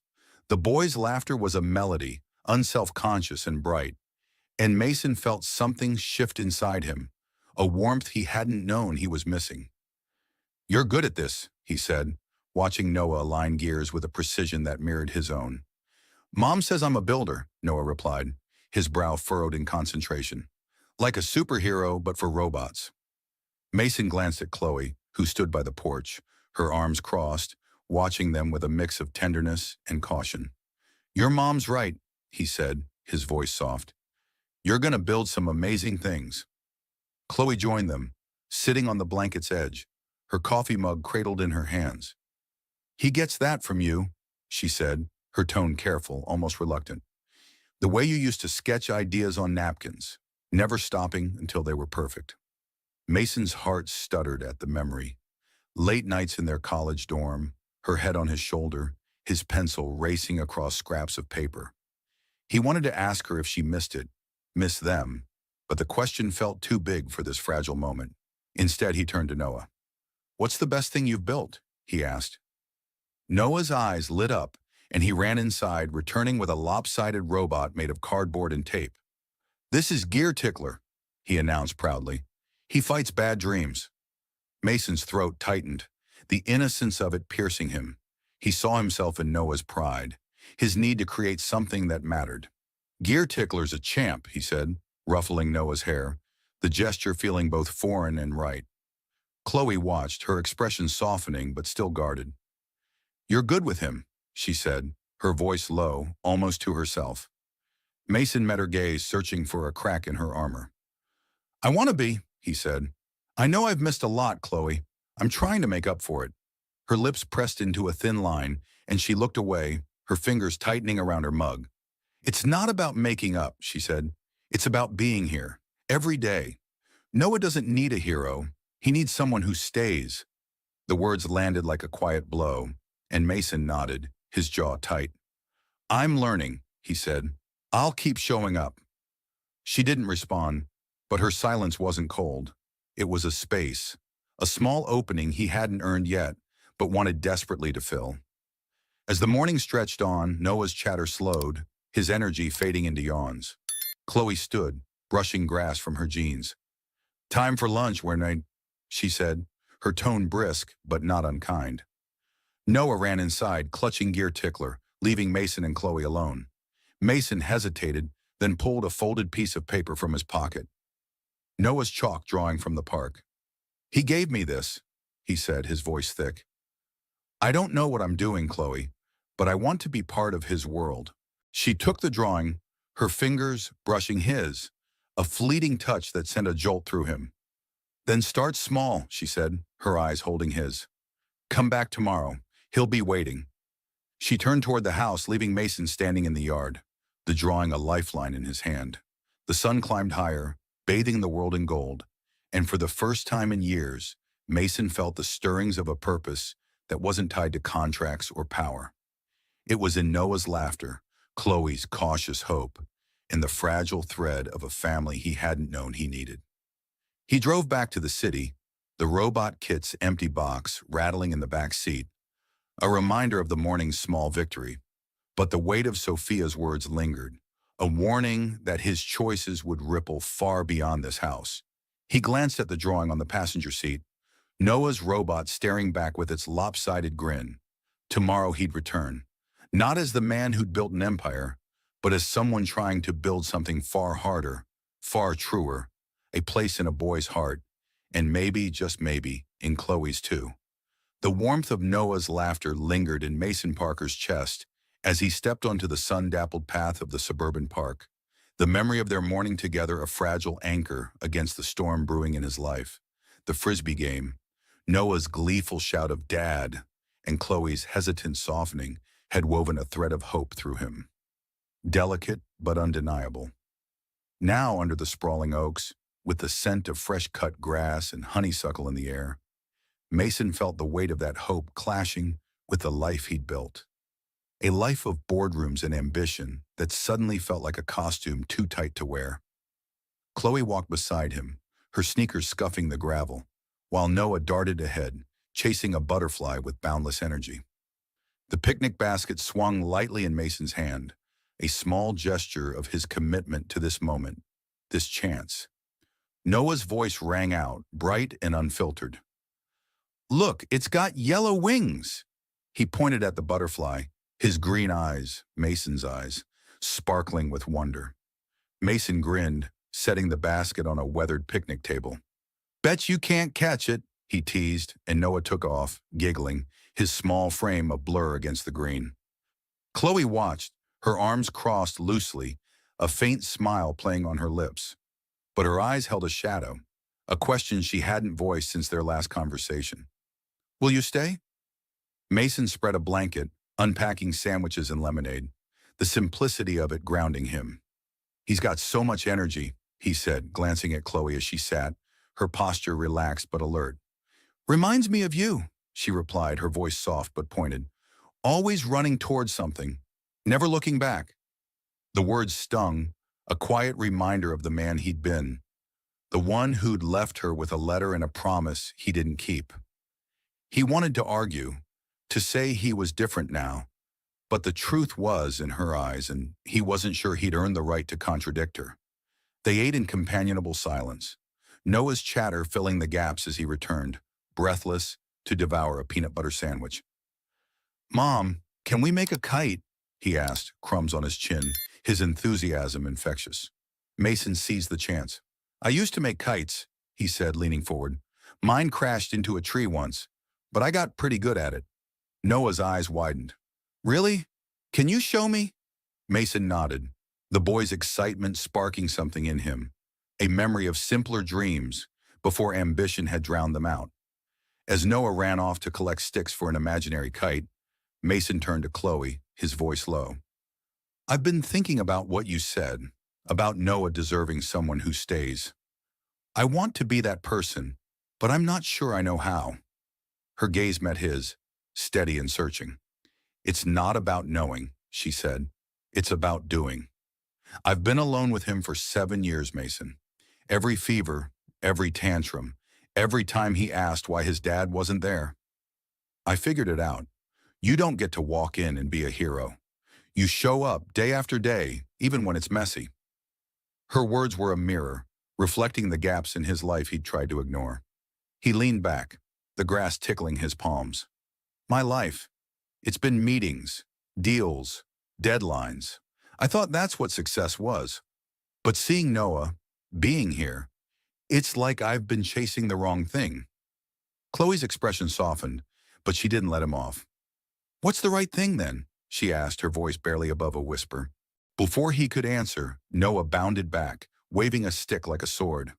The boy's laughter was a melody, unself-conscious and bright, and Mason felt something shift inside him, a warmth he hadn't known he was missing. "You're good at this," he said, watching Noah align gears with a precision that mirrored his own. "Mom says I'm a builder," Noah replied, his brow furrowed in concentration. "Like a superhero, but for robots." Mason glanced at Chloe, who stood by the porch, her arms crossed, watching them with a mix of tenderness and caution. "Your mom's right," he said, his voice soft. "You're gonna build some amazing things." Chloe joined them, sitting on the blanket's edge, her coffee mug cradled in her hands. "He gets that from you," she said, her tone careful, almost reluctant. "The way you used to sketch ideas on napkins, never stopping until they were perfect." Mason's heart stuttered at the memory. Late nights in their college dorm, her head on his shoulder, his pencil racing across scraps of paper. He wanted to ask her if she missed it, missed them, but the question felt too big for this fragile moment. Instead, he turned to Noah. "What's the best thing you've built?" he asked. Noah's eyes lit up, and he ran inside, returning with a lopsided robot made of cardboard and tape. "This is Gear Tickler," he announced proudly. "He fights bad dreams." Mason's throat tightened, the innocence of it piercing him. He saw himself in Noah's pride, his need to create something that mattered. "Gear Tickler's a champ," he said, ruffling Noah's hair, the gesture feeling both foreign and right. Chloe watched, her expression softening but still guarded. "You're good with him," she said, her voice low, almost to herself. Mason met her gaze, searching for a crack in her armor. "I want to be," he said. "I know I've missed a lot, Chloe. I'm trying to make up for it." Her lips pressed into a thin line, and she looked away, her fingers tightening around her mug. "It's not about making up," she said. "It's about being here, every day. Noah doesn't need a hero. He needs someone who stays." The words landed like a quiet blow, and Mason nodded, his jaw tight. "I'm learning," he said. "I'll keep showing up." She didn't respond, but her silence wasn't cold. It was a space, a small opening he hadn't earned yet, but wanted desperately to fill. As the morning stretched on, Noah's chatter slowed, his energy fading into yawns. Chloe stood, brushing grass from her jeans. "Time for lunch, Werner," she said, her tone brisk but not unkind. Noah ran inside, clutching gear tickler, leaving Mason and Chloe alone. Mason hesitated, then pulled a folded piece of paper from his pocket. Noah's chalk drawing from the park. "He gave me this," he said, his voice thick. "I don't know what I'm doing, Chloe, but I want to be part of his world." She took the drawing, her fingers brushing his, a fleeting touch that sent a jolt through him. "Then start small," she said, her eyes holding his. "Come back tomorrow. He'll be waiting." She turned toward the house, leaving Mason standing in the yard, the drawing a lifeline in his hand. The sun climbed higher, bathing the world in gold, and for the first time in years, Mason felt the stirrings of a purpose that wasn't tied to contracts or power. It was in Noah's laughter, Chloe's cautious hope, and the fragile thread of a family he hadn't known he needed. He drove back to the city, the robot kit's empty box rattling in the back seat, a reminder of the morning's small victory. But the weight of Sophia's words lingered, a warning that his choices would ripple far beyond this house. He glanced at the drawing on the passenger seat, Noah's robot staring back with its lopsided grin. Tomorrow he'd return, not as the man who'd built an empire, but as someone trying to build something far harder, far truer, a place in a boy's heart, and maybe, just maybe, in Chloe's too. The warmth of Noah's laughter lingered in Mason Parker's chest as he stepped onto the sun-dappled path of the suburban park, the memory of their morning together a fragile anchor against the storm brewing in his life. The Frisbee game, Noah's gleeful shout of "Dad," and Chloe's hesitant softening had woven a thread of hope through him. Delicate but undeniable. Now, under the sprawling oaks, with the scent of fresh-cut grass and honeysuckle in the air, Mason felt the weight of that hope clashing with the life he'd built. A life of boardrooms and ambition that suddenly felt like a costume too tight to wear. Chloe walked beside him, her sneakers scuffing the gravel, while Noah darted ahead, chasing a butterfly with boundless energy. The picnic basket swung lightly in Mason's hand, a small gesture of his commitment to this moment, this chance. Noah's voice rang out, bright and unfiltered. "Look, it's got yellow wings!" He pointed at the butterfly, his green eyes, Mason's eyes, sparkling with wonder. Mason grinned, setting the basket on a weathered picnic table. "Bet you can't catch it," he teased, and Noah took off, giggling, his small frame a blur against the green. Chloe watched, her arms crossed loosely, a faint smile playing on her lips. But her eyes held a shadow, a question she hadn't voiced since their last conversation. "Will you stay?" Mason spread a blanket, unpacking sandwiches and lemonade, the simplicity of it grounding him. "He's got so much energy," he said, glancing at Chloe as she sat, her posture relaxed but alert. "Reminds me of you," she replied, her voice soft but pointed. "Always running towards something, never looking back." The words stung, a quiet reminder of the man he'd been, the one who'd left her with a letter and a promise he didn't keep. He wanted to argue, to say he was different now, but the truth was in her eyes, and he wasn't sure he'd earned the right to contradict her. They ate in companionable silence, Noah's chatter filling the gaps as he returned, breathless, to devour a peanut butter sandwich. "Mom, can we make a kite?" he asked, crumbs on his chin, his enthusiasm infectious. Mason seized the chance. "I used to make kites," he said, leaning forward. "Mine crashed into a tree once, but I got pretty good at it." Noah's eyes widened. "Really? Can you show me?" Mason nodded, the boy's excitement sparking something in him, a memory of simpler dreams before ambition had drowned them out. As Noah ran off to collect sticks for an imaginary kite, Mason turned to Chloe, his voice low. "I've been thinking about what you said, about Noah deserving someone who stays. I want to be that person, but I'm not sure I know how." Her gaze met his, steady and searching. "It's not about knowing," she said. "It's about doing." I've been alone with him for 7 years, Mason. Every fever, every tantrum, every time he asked why his dad wasn't there. I figured it out. You don't get to walk in and be a hero. You show up day after day, even when it's messy. Her words were a mirror, reflecting the gaps in his life he'd tried to ignore. He leaned back, the grass tickling his palms. My life. It's been meetings, deals, deadlines. I thought that's what success was. But seeing Noah, being here, it's like I've been chasing the wrong thing. Chloe's expression softened, but she didn't let him off. What's the right thing then? She asked, her voice barely above a whisper. Before he could answer, Noah bounded back, waving a stick like a sword.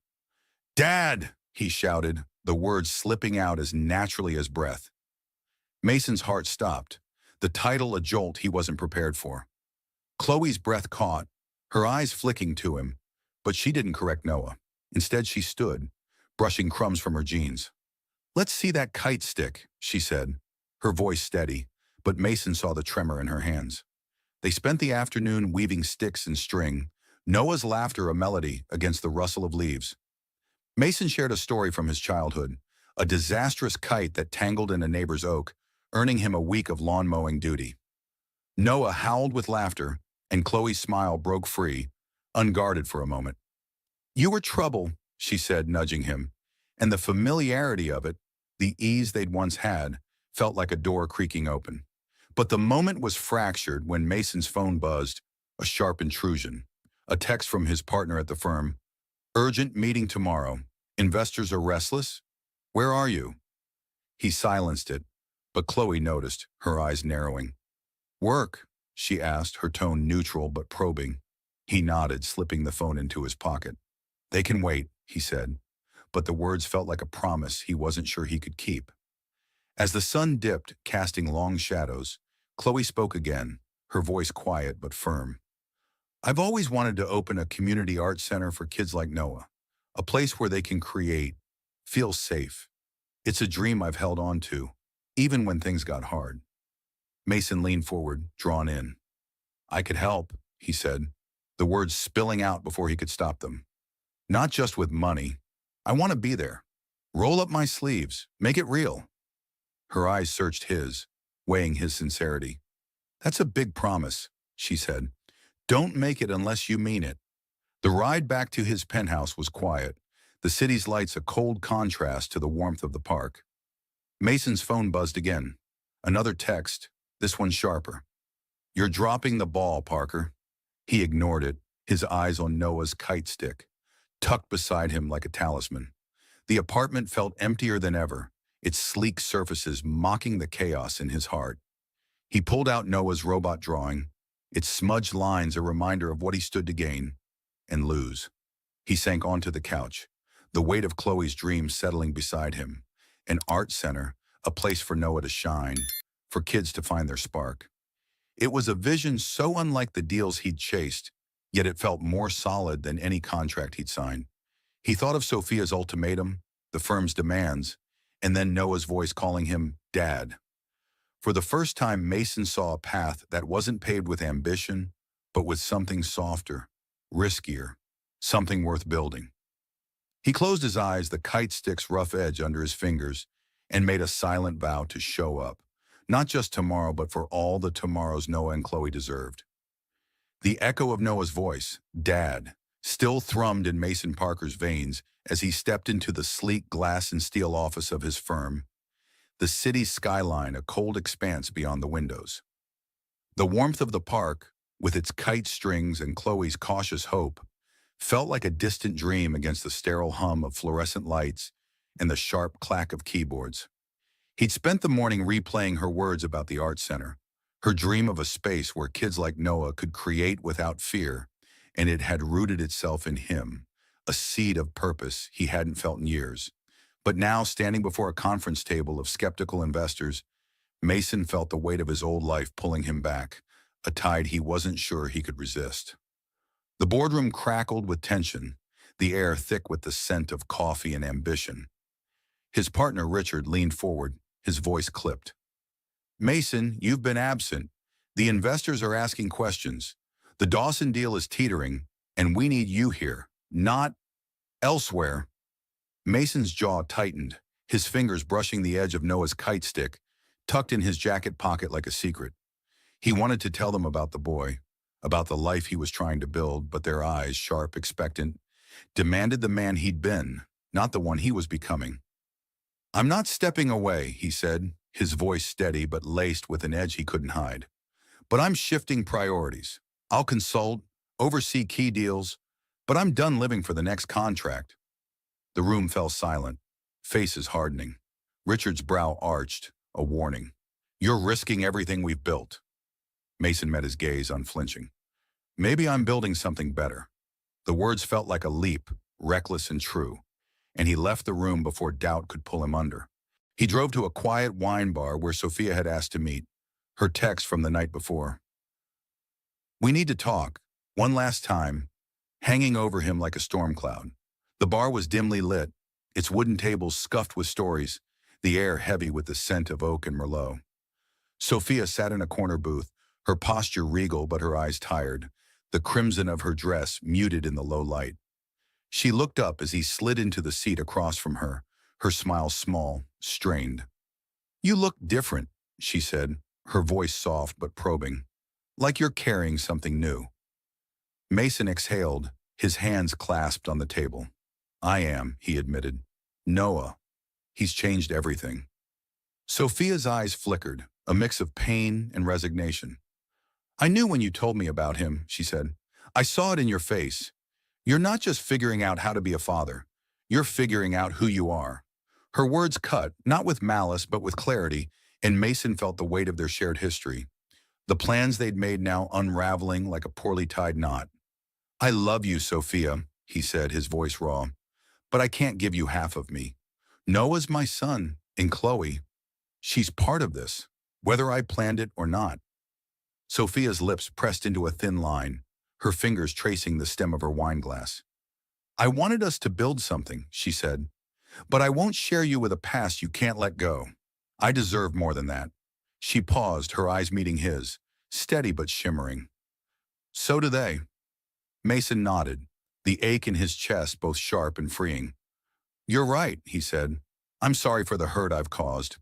Dad! He shouted, the words slipping out as naturally as breath. Mason's heart stopped, the title a jolt he wasn't prepared for. Chloe's breath caught, her eyes flicking to him, but she didn't correct Noah. Instead, she stood, brushing crumbs from her jeans. Let's see that kite stick, she said, her voice steady, but Mason saw the tremor in her hands. They spent the afternoon weaving sticks and string, Noah's laughter a melody against the rustle of leaves. Mason shared a story from his childhood, a disastrous kite that tangled in a neighbor's oak, earning him a week of lawn mowing duty. Noah howled with laughter, and Chloe's smile broke free, unguarded for a moment. You were trouble, she said, nudging him, and the familiarity of it, the ease they'd once had, felt like a door creaking open. But the moment was fractured when Mason's phone buzzed, a sharp intrusion, a text from his partner at the firm. Urgent meeting tomorrow. Investors are restless? Where are you? He silenced it, but Chloe noticed, her eyes narrowing. Work, she asked, her tone neutral but probing. He nodded, slipping the phone into his pocket. They can wait, he said, but the words felt like a promise he wasn't sure he could keep. As the sun dipped, casting long shadows, Chloe spoke again, her voice quiet but firm. I've always wanted to open a community art center for kids like Noah, a place where they can create, feel safe. It's a dream I've held on to, even when things got hard. Mason leaned forward, drawn in. I could help, he said, the words spilling out before he could stop them. Not just with money. I want to be there. Roll up my sleeves, make it real. Her eyes searched his, weighing his sincerity. That's a big promise, she said. Don't make it unless you mean it. The ride back to his penthouse was quiet, the city's lights a cold contrast to the warmth of the park. Mason's phone buzzed again. Another text, this one sharper. You're dropping the ball, Parker. He ignored it, his eyes on Noah's kite stick, tucked beside him like a talisman. The apartment felt emptier than ever, its sleek surfaces mocking the chaos in his heart. He pulled out Noah's robot drawing, its smudged lines a reminder of what he stood to gain and lose. He sank onto the couch, the weight of Chloe's dreams settling beside him. An art center, a place for Noah to shine, for kids to find their spark. It was a vision so unlike the deals he'd chased, yet it felt more solid than any contract he'd signed. He thought of Sophia's ultimatum, the firm's demands, and then Noah's voice calling him Dad. For the first time, Mason saw a path that wasn't paved with ambition, but with something softer, riskier, something worth building. He closed his eyes, the kite stick's rough edge under his fingers, and made a silent vow to show up, not just tomorrow, but for all the tomorrows Noah and Chloe deserved. The echo of Noah's voice, Dad, still thrummed in Mason Parker's veins as he stepped into the sleek glass and steel office of his firm, the city's skyline a cold expanse beyond the windows. The warmth of the park, with its kite strings and Chloe's cautious hope, felt like a distant dream against the sterile hum of fluorescent lights and the sharp clack of keyboards. He'd spent the morning replaying her words about the art center, her dream of a space where kids like Noah could create without fear, and it had rooted itself in him, a seed of purpose he hadn't felt in years. But now, standing before a conference table of skeptical investors, Mason felt the weight of his old life pulling him back, a tide he wasn't sure he could resist. The boardroom crackled with tension, the air thick with the scent of coffee and ambition. His partner, Richard, leaned forward, his voice clipped. Mason, you've been absent. The investors are asking questions. The Dawson deal is teetering, and we need you here, not elsewhere. Mason's jaw tightened, his fingers brushing the edge of Noah's kite stick, tucked in his jacket pocket like a secret. He wanted to tell them about the boy, about the life he was trying to build, but their eyes, sharp, expectant, demanded the man he'd been, not the one he was becoming. "I'm not stepping away," he said, his voice steady but laced with an edge he couldn't hide. "But I'm shifting priorities. I'll consult, oversee key deals, but I'm done living for the next contract." The room fell silent, faces hardening. Richard's brow arched, a warning. "You're risking everything we've built." Mason met his gaze, unflinching. "Maybe I'm building something better." The words felt like a leap, reckless and true, and he left the room before doubt could pull him under. He drove to a quiet wine bar where Sophia had asked to meet, her text from the night before. "We need to talk, one last time," hanging over him like a storm cloud. The bar was dimly lit, its wooden tables scuffed with stories, the air heavy with the scent of oak and Merlot. Sophia sat in a corner booth, her posture regal but her eyes tired, the crimson of her dress muted in the low light. She looked up as he slid into the seat across from her, her smile small, strained. "You look different," she said, her voice soft but probing, "like you're carrying something new." Mason exhaled, his hands clasped on the table. "I am," he admitted. "Noah. He's changed everything." Sophia's eyes flickered, a mix of pain and resignation. "I knew when you told me about him," she said. "I saw it in your face. You're not just figuring out how to be a father. You're figuring out who you are." Her words cut, not with malice but with clarity, and Mason felt the weight of their shared history. The plans they'd made now unraveling like a poorly tied knot. "I love you, Sophia," he said, his voice raw. "But I can't give you half of me. Noah's my son, and Chloe. She's part of this, whether I planned it or not." Sophia's lips pressed into a thin line, her fingers tracing the stem of her wine glass. "I wanted us to build something," she said, "but I won't share you with a past you can't let go. I deserve more than that." She paused, her eyes meeting his, steady but shimmering. "So do they." Mason nodded, the ache in his chest both sharp and freeing. "You're right," he said. "I'm sorry for the hurt I've caused."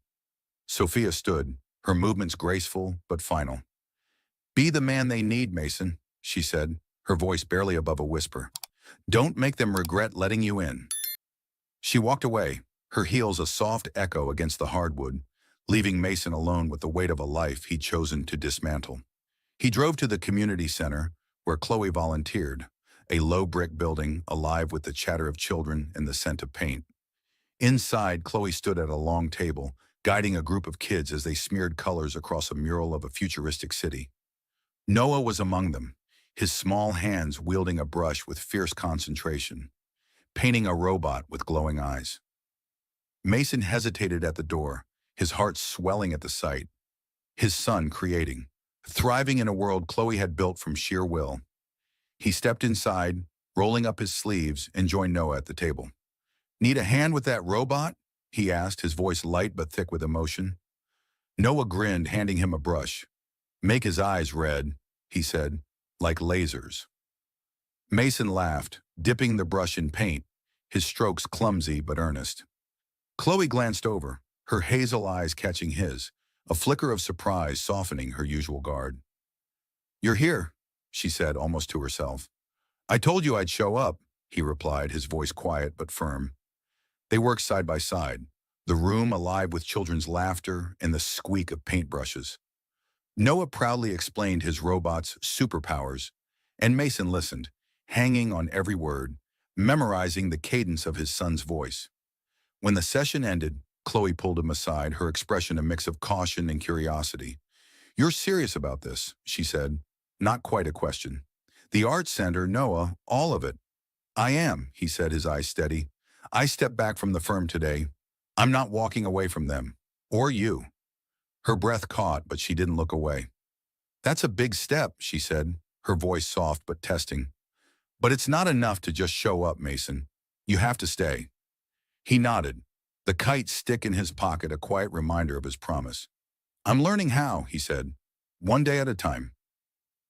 Sophia stood, her movements graceful but final. "Be the man they need, Mason," she said, her voice barely above a whisper. "Don't make them regret letting you in." She walked away, her heels a soft echo against the hardwood, leaving Mason alone with the weight of a life he'd chosen to dismantle. He drove to the community center, where Chloe volunteered, a low brick building alive with the chatter of children and the scent of paint. Inside, Chloe stood at a long table, guiding a group of kids as they smeared colors across a mural of a futuristic city. Noah was among them, his small hands wielding a brush with fierce concentration, painting a robot with glowing eyes. Mason hesitated at the door, his heart swelling at the sight. His son creating, thriving in a world Chloe had built from sheer will. He stepped inside, rolling up his sleeves, and joined Noah at the table. "Need a hand with that robot?" he asked, his voice light but thick with emotion. Noah grinned, handing him a brush. "Make his eyes red," he said, "like lasers." Mason laughed, dipping the brush in paint, his strokes clumsy but earnest. Chloe glanced over, her hazel eyes catching his, a flicker of surprise softening her usual guard. "You're here," she said, almost to herself. "I told you I'd show up," he replied, his voice quiet but firm. They worked side by side, the room alive with children's laughter and the squeak of paintbrushes. Noah proudly explained his robot's superpowers, and Mason listened, hanging on every word, memorizing the cadence of his son's voice. When the session ended, Chloe pulled him aside, her expression a mix of caution and curiosity. "You're serious about this," she said, not quite a question. "The Arts Center, Noah, all of it." "I am," he said, his eyes steady. "I stepped back from the firm today. I'm not walking away from them. Or you." Her breath caught, but she didn't look away. "That's a big step," she said, her voice soft but testing. "But it's not enough to just show up, Mason. You have to stay." He nodded, the kite stick in his pocket a quiet reminder of his promise. "I'm learning how," he said, "one day at a time."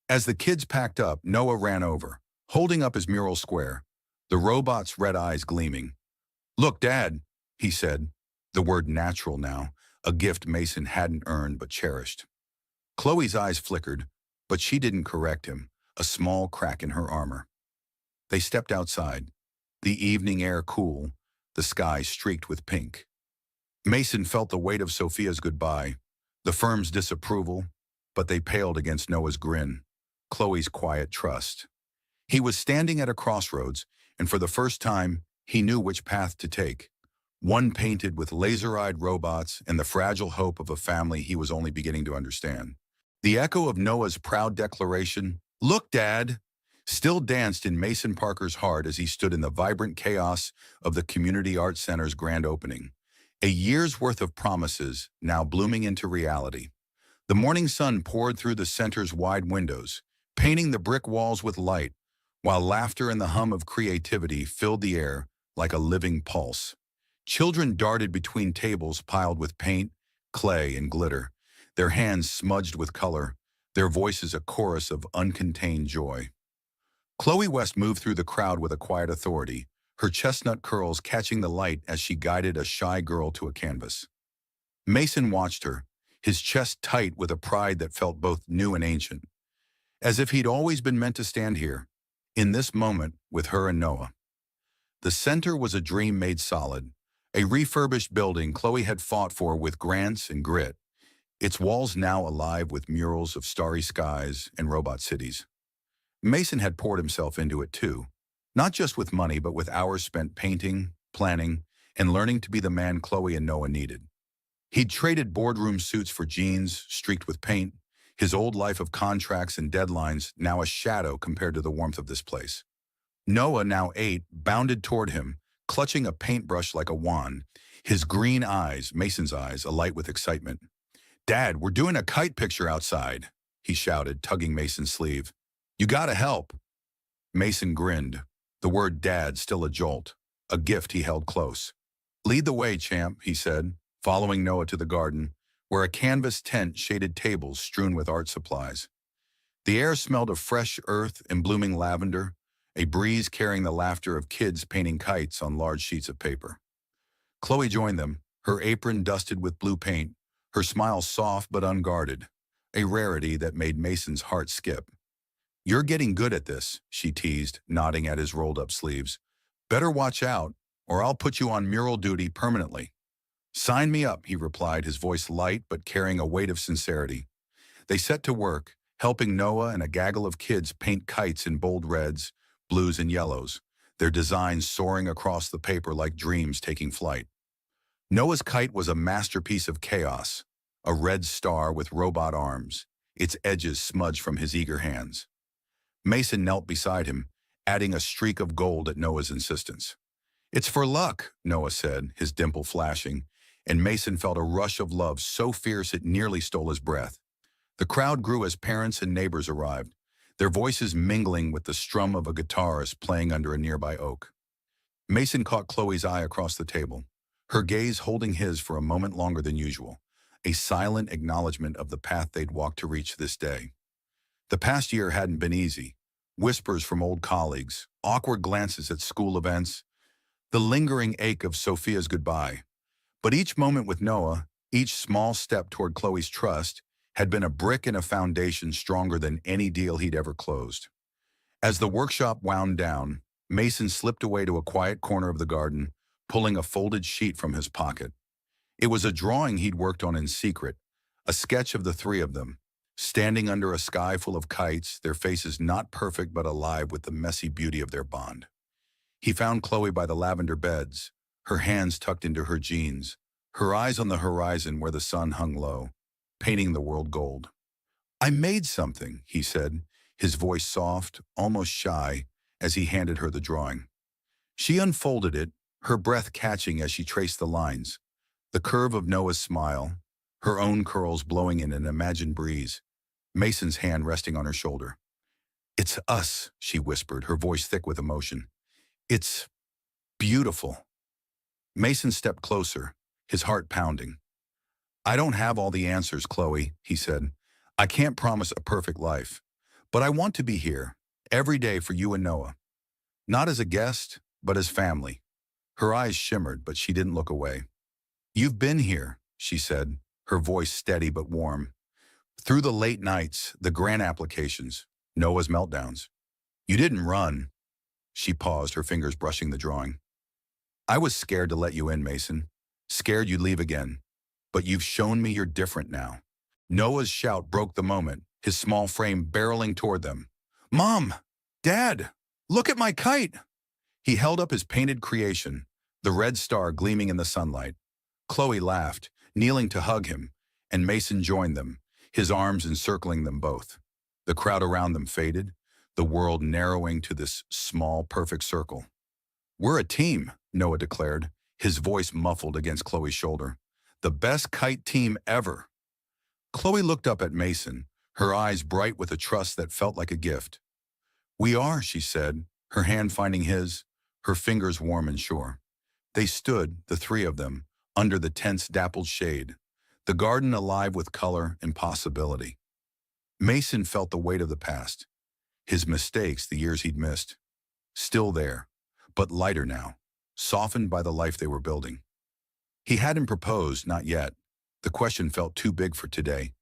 As the kids packed up, Noah ran over, holding up his mural square, the robot's red eyes gleaming. "Look, Dad," he said, the word natural now, a gift Mason hadn't earned but cherished. Chloe's eyes flickered, but she didn't correct him, a small crack in her armor. They stepped outside, the evening air cool, the sky streaked with pink. Mason felt the weight of Sophia's goodbye, the firm's disapproval, but they paled against Noah's grin, Chloe's quiet trust. He was standing at a crossroads, and for the first time, he knew which path to take. One painted with laser-eyed robots and the fragile hope of a family he was only beginning to understand. The echo of Noah's proud declaration, "Look, Dad," still danced in Mason Parker's heart as he stood in the vibrant chaos of the Community Arts Center's grand opening. A year's worth of promises now blooming into reality. The morning sun poured through the center's wide windows, painting the brick walls with light, while laughter and the hum of creativity filled the air like a living pulse. Children darted between tables piled with paint, clay, and glitter, their hands smudged with color, their voices a chorus of uncontained joy. Chloe West moved through the crowd with a quiet authority, her chestnut curls catching the light as she guided a shy girl to a canvas. Mason watched her, his chest tight with a pride that felt both new and ancient, as if he'd always been meant to stand here, in this moment with her and Noah. The center was a dream made solid, a refurbished building Chloe had fought for with grants and grit, its walls now alive with murals of starry skies and robot cities. Mason had poured himself into it too, not just with money but with hours spent painting, planning, and learning to be the man Chloe and Noah needed. He'd traded boardroom suits for jeans streaked with paint, his old life of contracts and deadlines now a shadow compared to the warmth of this place. Noah, now 8, bounded toward him, clutching a paintbrush like a wand, his green eyes, Mason's eyes, alight with excitement. "Dad, we're doing a kite picture outside," he shouted, tugging Mason's sleeve. "You gotta help." Mason grinned, the word Dad still a jolt, a gift he held close. "Lead the way, champ," he said, following Noah to the garden, where a canvas tent shaded tables strewn with art supplies. The air smelled of fresh earth and blooming lavender, a breeze carrying the laughter of kids painting kites on large sheets of paper. Chloe joined them, her apron dusted with blue paint, her smile soft but unguarded, a rarity that made Mason's heart skip. "You're getting good at this," she teased, nodding at his rolled-up sleeves. "Better watch out, or I'll put you on mural duty permanently." "Sign me up," he replied, his voice light but carrying a weight of sincerity. They set to work, helping Noah and a gaggle of kids paint kites in bold reds, blues, and yellows, their designs soaring across the paper like dreams taking flight. Noah's kite was a masterpiece of chaos, a red star with robot arms, its edges smudged from his eager hands. Mason knelt beside him, adding a streak of gold at Noah's insistence. "It's for luck," Noah said, his dimple flashing, and Mason felt a rush of love so fierce it nearly stole his breath. The crowd grew as parents and neighbors arrived, their voices mingling with the strum of a guitarist playing under a nearby oak. Mason caught Chloe's eye across the table, her gaze holding his for a moment longer than usual, a silent acknowledgement of the path they'd walked to reach this day. The past year hadn't been easy. Whispers from old colleagues, awkward glances at school events, the lingering ache of Sophia's goodbye. But each moment with Noah, each small step toward Chloe's trust, had been a brick in a foundation stronger than any deal he'd ever closed. As the workshop wound down, Mason slipped away to a quiet corner of the garden, pulling a folded sheet from his pocket. It was a drawing he'd worked on in secret, a sketch of the three of them, standing under a sky full of kites, their faces not perfect but alive with the messy beauty of their bond. He found Chloe by the lavender beds, her hands tucked into her jeans, her eyes on the horizon where the sun hung low, painting the world gold. "I made something," he said, his voice soft, almost shy, as he handed her the drawing. She unfolded it, her breath catching as she traced the lines, the curve of Noah's smile, her own curls blowing in an imagined breeze, Mason's hand resting on her shoulder. "It's us," she whispered, her voice thick with emotion. "It's beautiful." Mason stepped closer, his heart pounding. "I don't have all the answers, Chloe," he said. "I can't promise a perfect life. But I want to be here, every day for you and Noah. Not as a guest, but as family. Her eyes shimmered, but she didn't look away. You've been here, she said, her voice steady but warm. Through the late nights, the grant applications, Noah's meltdowns. You didn't run. She paused, her fingers brushing the drawing. I was scared to let you in, Mason. Scared you'd leave again. But you've shown me you're different now. Noah's shout broke the moment, his small frame barreling toward them. Mom! Dad! Look at my kite! He held up his painted creation, the red star gleaming in the sunlight. Chloe laughed, kneeling to hug him, and Mason joined them, his arms encircling them both. The crowd around them faded, the world narrowing to this small, perfect circle. We're a team, Noah declared, his voice muffled against Chloe's shoulder. The best kite team ever. Chloe looked up at Mason, her eyes bright with a trust that felt like a gift. We are, she said, her hand finding his, her fingers warm and sure. They stood, the three of them, under the tense dappled shade, the garden alive with color and possibility. Mason felt the weight of the past, his mistakes, the years he'd missed. Still there, but lighter now, softened by the life they were building. He hadn't proposed, not yet. The question felt too big for today.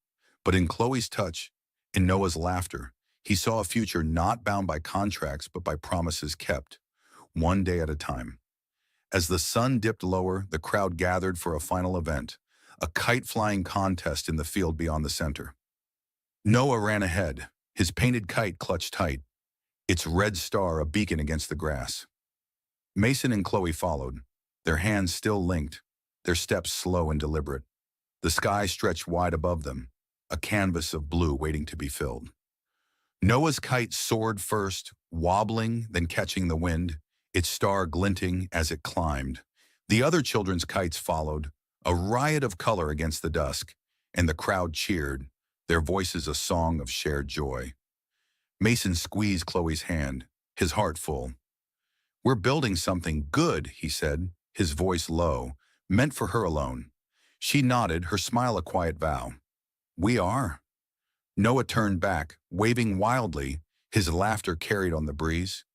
But in Chloe's touch, in Noah's laughter, he saw a future not bound by contracts but by promises kept, one day at a time. As the sun dipped lower, the crowd gathered for a final event, a kite-flying contest in the field beyond the center. Noah ran ahead, his painted kite clutched tight, its red star a beacon against the grass. Mason and Chloe followed, their hands still linked, their steps slow and deliberate. The sky stretched wide above them, a canvas of blue waiting to be filled. Noah's kite soared first, wobbling, then catching the wind, its star glinting as it climbed. The other children's kites followed, a riot of color against the dusk, and the crowd cheered, their voices a song of shared joy. Mason squeezed Chloe's hand, his heart full. We're building something good, he said, his voice low, meant for her alone. She nodded, her smile a quiet vow. We are. Noah turned back, waving wildly, his laughter carried on the breeze.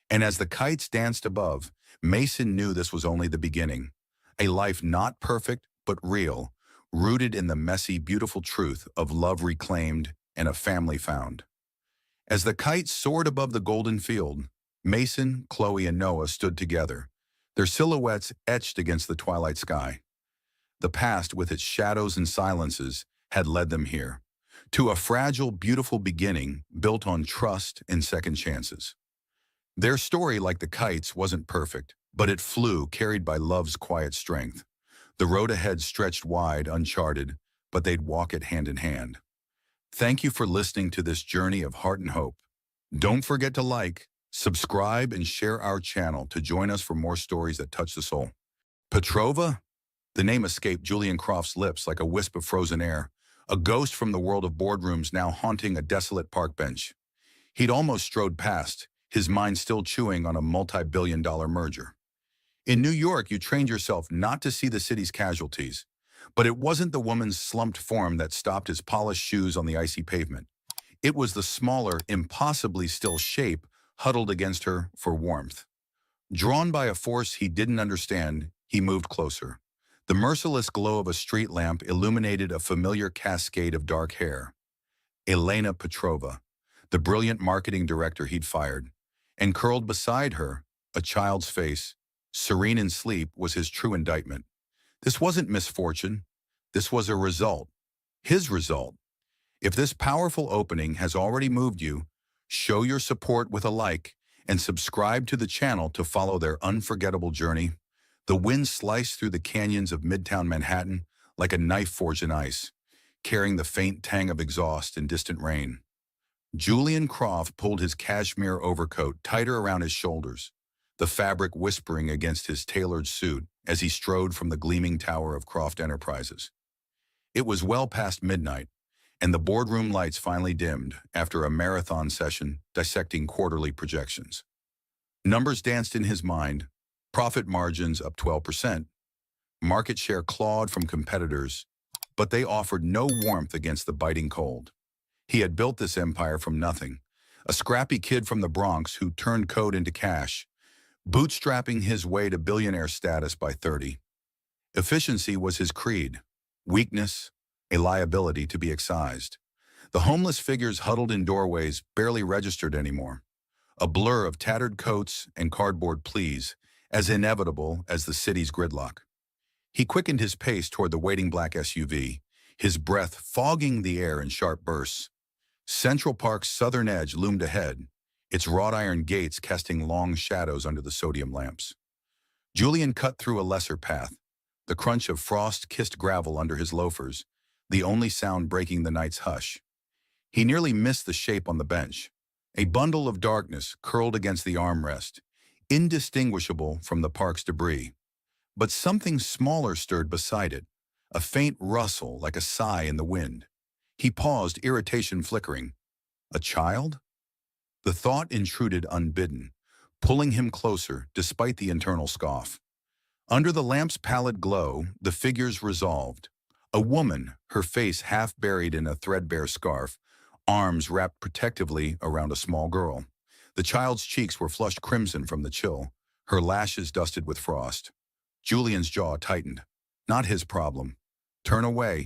And as the kites danced above, Mason knew this was only the beginning. A life not perfect, but real, rooted in the messy, beautiful truth of love reclaimed and a family found. As the kites soared above the golden field, Mason, Chloe, and Noah stood together, their silhouettes etched against the twilight sky. The past, with its shadows and silences, had led them here, to a fragile, beautiful beginning built on trust and second chances. Their story, like the kites, wasn't perfect, but it flew, carried by love's quiet strength. The road ahead stretched wide, uncharted, but they'd walk it hand in hand. Thank you for listening to this journey of heart and hope. Don't forget to like, subscribe, and share our channel to join us for more stories that touch the soul. Petrova? The name escaped Julian Croft's lips like a wisp of frozen air, a ghost from the world of boardrooms now haunting a desolate park bench. He'd almost strode past, his mind still chewing on a multi-billion-dollar merger. In New York, you trained yourself not to see the city's casualties, but it wasn't the woman's slumped form that stopped his polished shoes on the icy pavement. It was the smaller, impossibly still shape huddled against her for warmth. Drawn by a force he didn't understand, he moved closer. The merciless glow of a street lamp illuminated a familiar cascade of dark hair. Elena Petrova, the brilliant marketing director he'd fired, and curled beside her, a child's face, serene in sleep, was his true indictment. This wasn't misfortune. This was a result. His result. If this powerful opening has already moved you, show your support with a like and subscribe to the channel to follow their unforgettable journey. The wind sliced through the canyons of Midtown Manhattan like a knife forged in ice, carrying the faint tang of exhaust and distant rain. Julian Croft pulled his cashmere overcoat tighter around his shoulders, the fabric whispering against his tailored suit as he strode from the gleaming tower of Croft Enterprises. It was well past midnight, and the boardroom lights finally dimmed after a marathon session dissecting quarterly projections. Numbers danced in his mind, profit margins up 12%, market share clawed from competitors, but they offered no warmth against the biting cold. He had built this empire from nothing, a scrappy kid from the Bronx who turned code into cash, bootstrapping his way to billionaire status by 30. Efficiency was his creed, weakness, a liability to be excised. The homeless figures huddled in doorways barely registered anymore, a blur of tattered coats and cardboard pleas, as inevitable as the city's gridlock. He quickened his pace toward the waiting black SUV, his breath fogging the air in sharp bursts. Central Park's southern edge loomed ahead, its wrought iron gates casting long shadows under the sodium lamps. Julian cut through a lesser path, the crunch of frost-kissed gravel under his loafers, the only sound breaking the night's hush. He nearly missed the shape on the bench, a bundle of darkness curled against the armrest, indistinguishable from the park's debris. But something smaller stirred beside it, a faint rustle like a sigh in the wind. He paused, irritation flickering. A child? The thought intruded unbidden, pulling him closer despite the internal scoff. Under the lamp's pallid glow, the figures resolved. A woman, her face half buried in a threadbare scarf, arms wrapped protectively around a small girl. The child's cheeks were flushed crimson from the chill, her lashes dusted with frost. Julian's jaw tightened. Not his problem. Turn away,